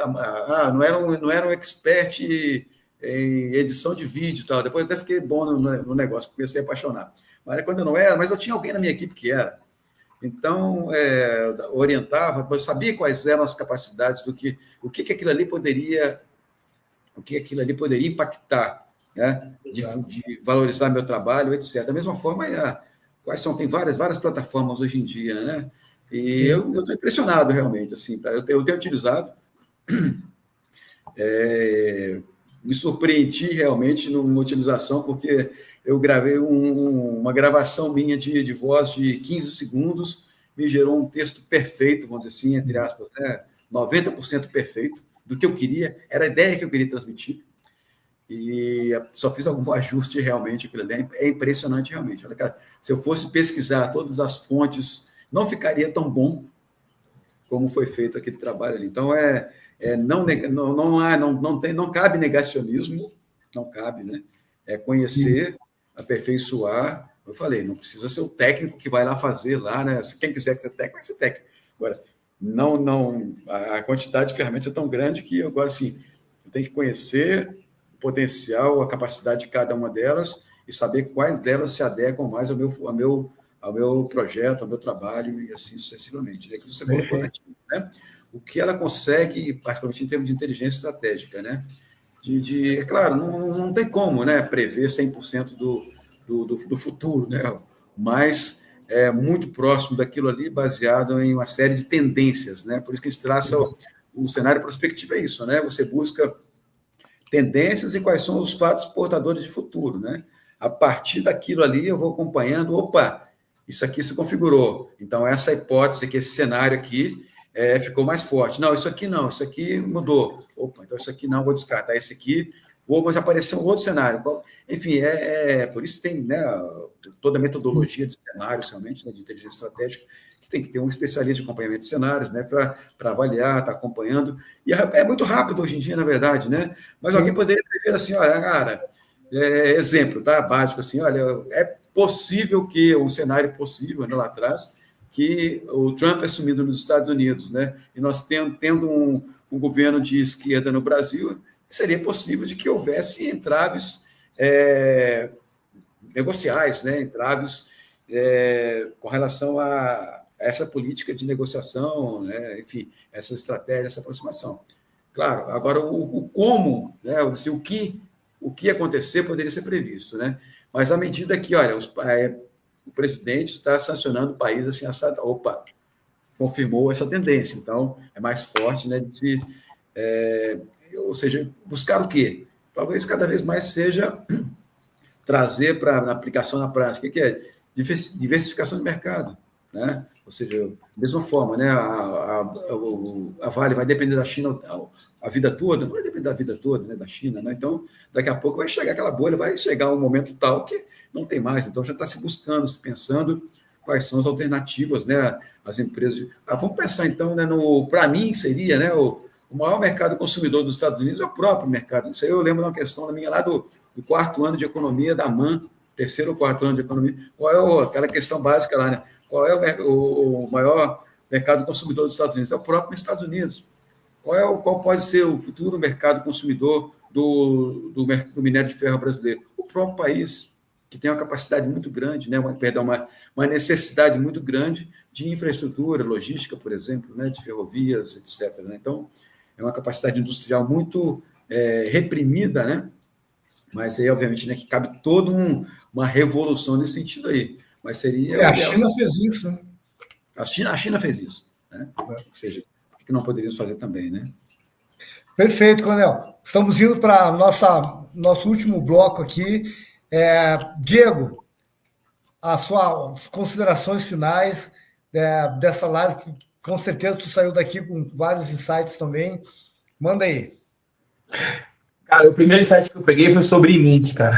não era um expert em edição de vídeo e tal. Depois até fiquei bom no negócio, comecei a apaixonar. Mas quando eu não era, mas eu tinha alguém na minha equipe que era. Então, orientava, eu sabia quais eram as capacidades o que aquilo ali poderia impactar, né? De valorizar meu trabalho, etc. Da mesma forma, tem várias plataformas hoje em dia, né? E eu estou impressionado realmente, assim, tá? Eu tenho utilizado, me surpreendi realmente numa utilização, porque eu gravei uma gravação minha de voz de 15 segundos, me gerou um texto perfeito, vamos dizer assim, entre aspas, 90% perfeito do que eu queria, era a ideia que eu queria transmitir, e só fiz algum ajuste realmente, aquilo ali é impressionante realmente. Olha, cara, se eu fosse pesquisar todas as fontes, não ficaria tão bom como foi feito aquele trabalho ali. Então, não cabe negacionismo, não cabe, né? É conhecer, aperfeiçoar. Eu falei, não precisa ser o técnico que vai lá fazer lá, né? Quem quiser ser técnico, vai ser técnico. Agora, a quantidade de ferramentas é tão grande que agora, sim, eu tenho que conhecer o potencial, a capacidade de cada uma delas e saber quais delas se adequam mais ao meu projeto, ao meu trabalho e assim sucessivamente. É que você falou importante, né? O que ela consegue, particularmente em termos de inteligência estratégica, né? É claro, não tem como, né, prever 100% do futuro, né? Mas é muito próximo daquilo ali, baseado em uma série de tendências, né? Por isso que a gente traça o cenário prospectivo, é isso, né? Você busca tendências e quais são os fatos portadores de futuro, né? A partir daquilo ali, eu vou acompanhando, isso aqui se configurou. Então, essa hipótese aqui, esse cenário aqui, ficou mais forte. Não, isso aqui não, isso aqui mudou. Então isso aqui não, vou descartar esse aqui, mas apareceu um outro cenário. Enfim, por isso tem, né, toda a metodologia de cenários, realmente, né, de inteligência estratégica, que tem que ter um especialista de acompanhamento de cenários, né, para avaliar, estar acompanhando. E é muito rápido hoje em dia, na verdade, né? Mas alguém poderia prever assim, olha, cara, exemplo, tá? Básico, assim, olha, é possível que, um cenário possível, né, lá atrás, que o Trump assumindo nos Estados Unidos, né? E nós tendo um governo de esquerda no Brasil, seria possível de que houvesse entraves negociais, né? Entraves com relação a essa política de negociação, né? Enfim, essa estratégia, essa aproximação. Claro, agora o como, né? O que acontecer poderia ser previsto, né? Mas à medida que, olha, o presidente está sancionando o país assim, confirmou essa tendência. Então, é mais forte, né, ou seja, buscar o quê? Talvez cada vez mais seja trazer na aplicação na prática, que é diversificação de mercado, né? Ou seja, da mesma forma, né, a Vale vai depender da China a vida toda, não vai depender da vida toda, né, da China, né? Então, daqui a pouco vai chegar aquela bolha, vai chegar um momento tal que não tem mais, então já está se buscando, se pensando quais são as alternativas, né? As empresas. Vamos pensar então, né, para mim seria, né, o maior mercado consumidor dos Estados Unidos é o próprio mercado. Isso aí eu lembro de uma questão da minha lá do quarto ano de economia da MAN, terceiro ou quarto ano de economia. Qual é aquela questão básica lá, né? Qual é o maior mercado consumidor dos Estados Unidos? É o próprio Estados Unidos. Qual pode ser o futuro mercado consumidor do minério de ferro brasileiro? O próprio país, que tem uma capacidade muito grande, né? Uma necessidade muito grande de infraestrutura, logística, por exemplo, né? De ferrovias, etc. Né? Então, é uma capacidade industrial muito reprimida, né? Mas aí, obviamente, né, que cabe toda uma revolução nesse sentido aí. Mas seria... A China fez isso, né? A China fez isso, né? Ou seja, o que não poderíamos fazer também, né? Perfeito, Coronel. Estamos indo para nosso último bloco aqui. Diego, as suas considerações finais dessa live, que com certeza tu saiu daqui com vários insights também. Manda aí. Cara, o primeiro insight que eu peguei foi sobre Mint, cara.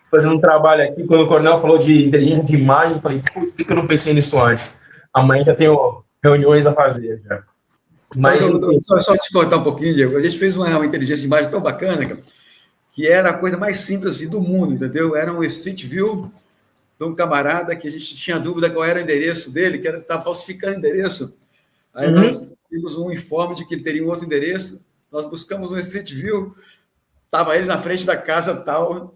Fazendo um trabalho aqui, quando o Coronel falou de inteligência de imagem, eu falei, putz, por que eu não pensei nisso antes? Amanhã já tenho reuniões a fazer, já. Sabe, Mas, enfim, só te cortar um pouquinho, Diego. A gente fez uma inteligência de imagem tão bacana, cara, que era a coisa mais simples assim, do mundo, entendeu? Era um Street View de um camarada que a gente tinha dúvida qual era o endereço dele, que estava falsificando endereço. Aí nós tínhamos um informe de que ele teria um outro endereço, nós buscamos no Street View, estava ele na frente da casa tal.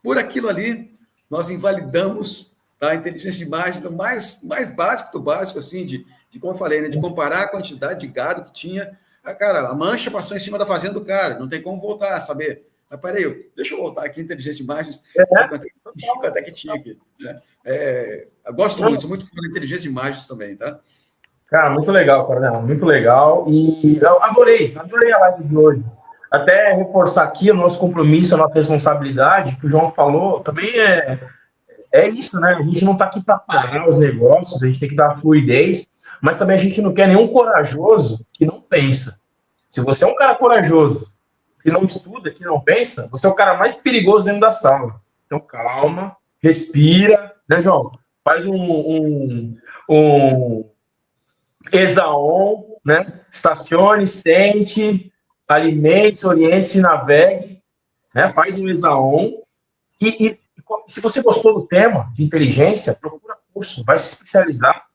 Por aquilo ali, nós invalidamos, tá, a inteligência de imagem do mais básico do básico, assim, de como eu falei, né, de comparar a quantidade de gado que tinha. Cara, a mancha passou em cima da fazenda do cara, não tem como voltar, saber. Mas peraí, deixa eu voltar aqui, inteligência de imagens, quanto é que tinha aqui. Né? Eu gosto muito, sou muito fã da inteligência de imagens também, tá? cara, muito legal, Coronel, muito legal. E eu adorei a live de hoje. Até reforçar aqui o nosso compromisso, a nossa responsabilidade, que o João falou, também é isso, né? A gente não está aqui para parar os negócios, a gente tem que dar fluidez, mas também a gente não quer nenhum corajoso que não pensa. Se você é um cara corajoso, que não estuda, que não pensa, você é o cara mais perigoso dentro da sala. Então, calma, respira, né, João? Faz um exaon, né? Estacione, sente, alimente, oriente-se, navegue, né? Faz um exaon e se você gostou do tema de inteligência, procura curso, vai se especializar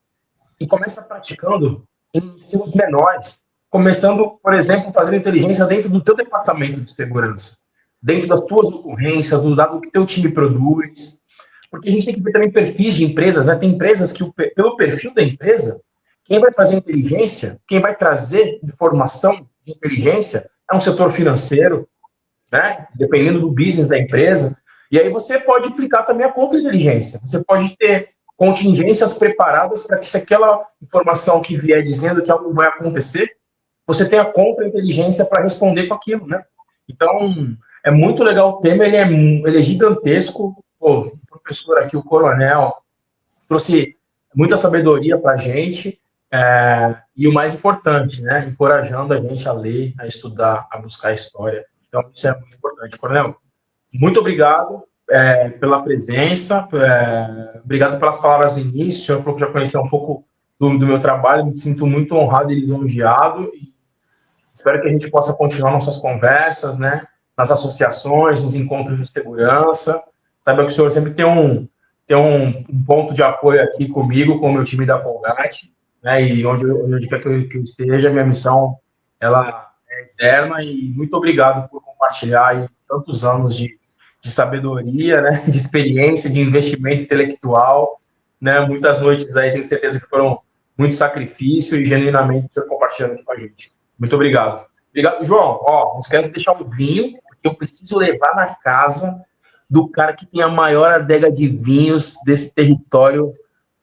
e começa praticando em ensinos menores, começando, por exemplo, fazendo inteligência dentro do teu departamento de segurança, dentro das tuas ocorrências, do dado que teu time produz, porque a gente tem que ver também perfis de empresas, né? Tem empresas que, pelo perfil da empresa, quem vai fazer inteligência, quem vai trazer informação de inteligência é um setor financeiro, né? Dependendo do business da empresa. E aí você pode aplicar também a contra-inteligência. Você pode ter contingências preparadas para que se aquela informação que vier dizendo que algo vai acontecer, você tenha contra-inteligência para responder com aquilo, né? Então, é muito legal o tema, ele é gigantesco. Pô, o professor aqui, o Coronel, trouxe muita sabedoria para a gente, e o mais importante, né? Encorajando a gente a ler, a estudar, a buscar a história. Então, isso é muito importante. Coronel, muito obrigado pela presença, obrigado pelas palavras no início. Eu falou que já conhecia um pouco do meu trabalho, me sinto muito honrado e lisonjeado. E espero que a gente possa continuar nossas conversas, né? Nas associações, nos encontros de segurança. Saiba que o senhor sempre tem um ponto de apoio aqui comigo, com o meu time da Colgate, né? E onde quer que eu esteja, minha missão ela é eterna. E muito obrigado por compartilhar aí tantos anos de sabedoria, né? De experiência, de investimento intelectual, né? Muitas noites aí, tenho certeza que foram muito sacrifício e genuinamente você compartilhando aqui com a gente. Muito obrigado. Obrigado, João. Ó, não esquece de deixar um vinho, porque eu preciso levar na casa do cara que tem a maior adega de vinhos desse território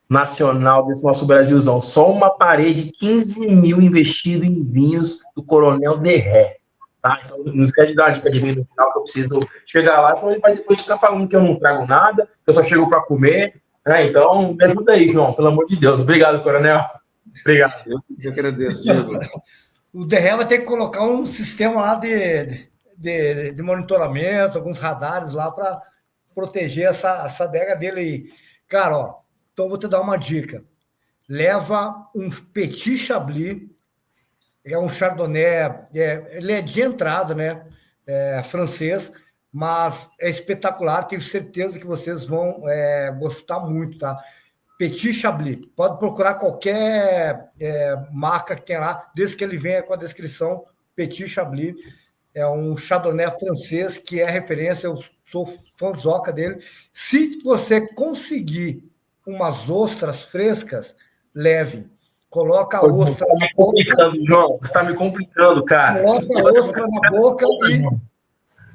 nacional, desse nosso Brasilzão. Só uma parede, 15 mil investido em vinhos do Coronel Derré. Tá? Então, não esquece de dar uma dica de vinho no final, que eu preciso chegar lá, senão ele vai depois ficar falando que eu não trago nada, que eu só chego para comer. Né? Então, me ajuda aí, João, pelo amor de Deus. Obrigado, Coronel. Obrigado. Eu agradeço, Diego. O DRE vai ter que colocar um sistema lá de monitoramento, alguns radares lá para proteger essa adega dele aí. Cara, ó, então vou te dar uma dica. Leva um Petit Chablis, é um Chardonnay, ele é de entrada, né? Francês, mas é espetacular, tenho certeza que vocês vão gostar muito, tá? Petit Chablis, pode procurar qualquer marca que tem lá, desde que ele venha com a descrição, Petit Chablis, é um Chardonnay francês que é referência, eu sou fãzoca dele. Se você conseguir umas ostras frescas, leve. Coloca a ostra na boca. João, você está me complicando, cara. Coloca a ostra na boca e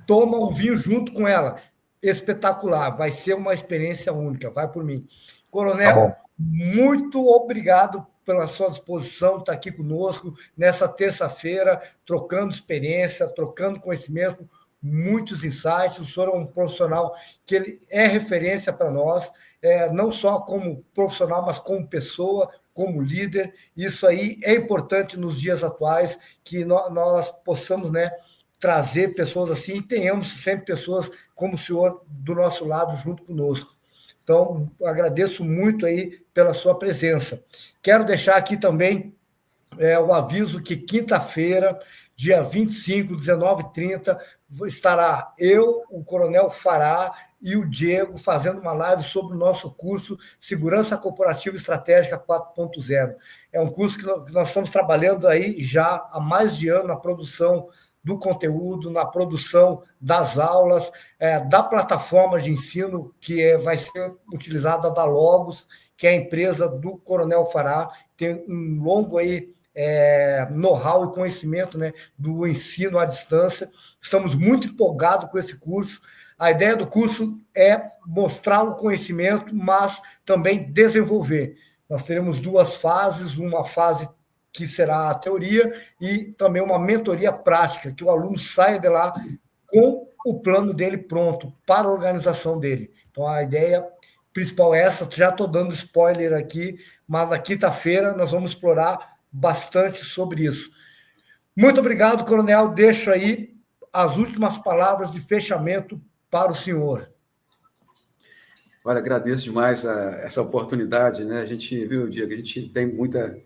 toma um vinho junto com ela. Espetacular, vai ser uma experiência única, vai por mim. Coronel, muito obrigado pela sua disposição de estar aqui conosco nessa terça-feira, trocando experiência, trocando conhecimento, muitos insights. O senhor é um profissional que ele é referência para nós, não só como profissional, mas como pessoa, como líder. Isso aí é importante nos dias atuais, que nós possamos, né, trazer pessoas assim e tenhamos sempre pessoas como o senhor do nosso lado junto conosco. Então, agradeço muito aí pela sua presença. Quero deixar aqui também o aviso que quinta-feira, dia 25, 19h30, estará eu, o Coronel Fará e o Diego fazendo uma live sobre o nosso curso Segurança Corporativa Estratégica 4.0. É um curso que nós estamos trabalhando aí já há mais de ano na produção do conteúdo, na produção das aulas, da plataforma de ensino que vai ser utilizada da Logos, que é a empresa do Coronel Fará, tem um longo aí know-how e conhecimento, né, do ensino à distância. Estamos muito empolgados com esse curso. A ideia do curso é mostrar o conhecimento, mas também desenvolver. Nós teremos 2 fases, uma fase que será a teoria e também uma mentoria prática, que o aluno saia de lá com o plano dele pronto para a organização dele. Então, a ideia principal é essa. Já estou dando spoiler aqui, mas na quinta-feira nós vamos explorar bastante sobre isso. Muito obrigado, Coronel. Deixo aí as últimas palavras de fechamento para o senhor. Olha, agradeço demais essa oportunidade, né? A gente viu, Diego, a gente tem muita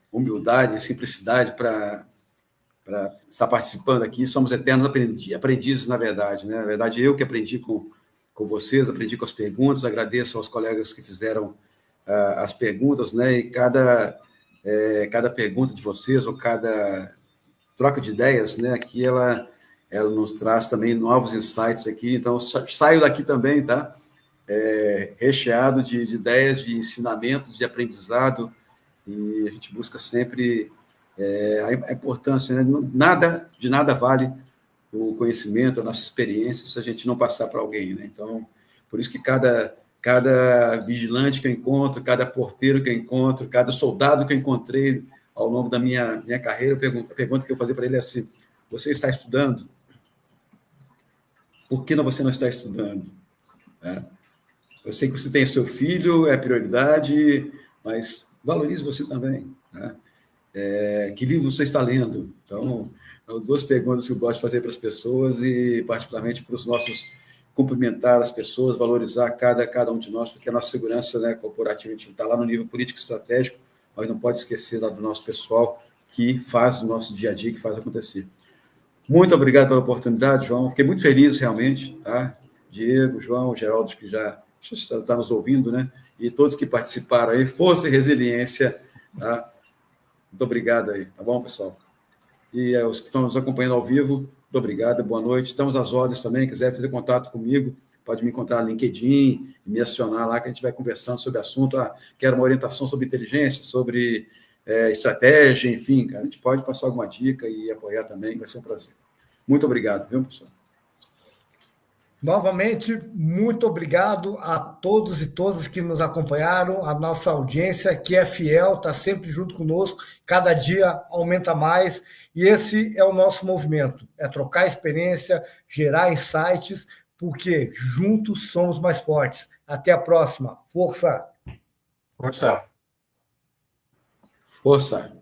humildade e simplicidade para estar participando aqui. Somos eternos aprendizes, na verdade, né? Na verdade, eu que aprendi com vocês, aprendi com as perguntas, agradeço aos colegas que fizeram as perguntas, né? E cada pergunta de vocês, ou cada troca de ideias, né? Aqui ela nos traz também novos insights aqui. Então, saio daqui também, tá? Recheado de ideias, de ensinamentos, de aprendizado, e a gente busca sempre a importância, né? De nada vale o conhecimento, a nossa experiência, se a gente não passar para alguém, né? Então, por isso que cada vigilante que eu encontro, cada porteiro que eu encontro, cada soldado que eu encontrei ao longo da minha carreira, a pergunta que eu fazia para ele é assim: você está estudando? Por que você não está estudando? Eu sei que você tem seu filho, é prioridade, mas valorize você também, né? Que livro você está lendo? Então, são 2 perguntas que eu gosto de fazer para as pessoas e, particularmente, para os nossos, cumprimentar as pessoas, valorizar cada um de nós, porque a nossa segurança, né, corporativa, a gente está lá no nível político e estratégico, mas não pode esquecer do nosso pessoal que faz o nosso dia a dia, que faz acontecer. Muito obrigado pela oportunidade, João. Fiquei muito feliz, realmente, tá? Diego, João, Geraldo, que já está nos ouvindo, né? E todos que participaram aí, força e resiliência, tá? Muito obrigado aí, tá bom, pessoal? E os que estão nos acompanhando ao vivo, muito obrigado, boa noite. Estamos às ordens também, quiser fazer contato comigo, pode me encontrar no LinkedIn, me acionar lá, que a gente vai conversando sobre o assunto. Quero uma orientação sobre inteligência, sobre estratégia, enfim, a gente pode passar alguma dica e apoiar também, vai ser um prazer. Muito obrigado, viu, pessoal? Novamente, muito obrigado a todos e todas que nos acompanharam, a nossa audiência, que é fiel, está sempre junto conosco, cada dia aumenta mais, e esse é o nosso movimento, é trocar experiência, gerar insights, porque juntos somos mais fortes. Até a próxima. Força! Força! Força!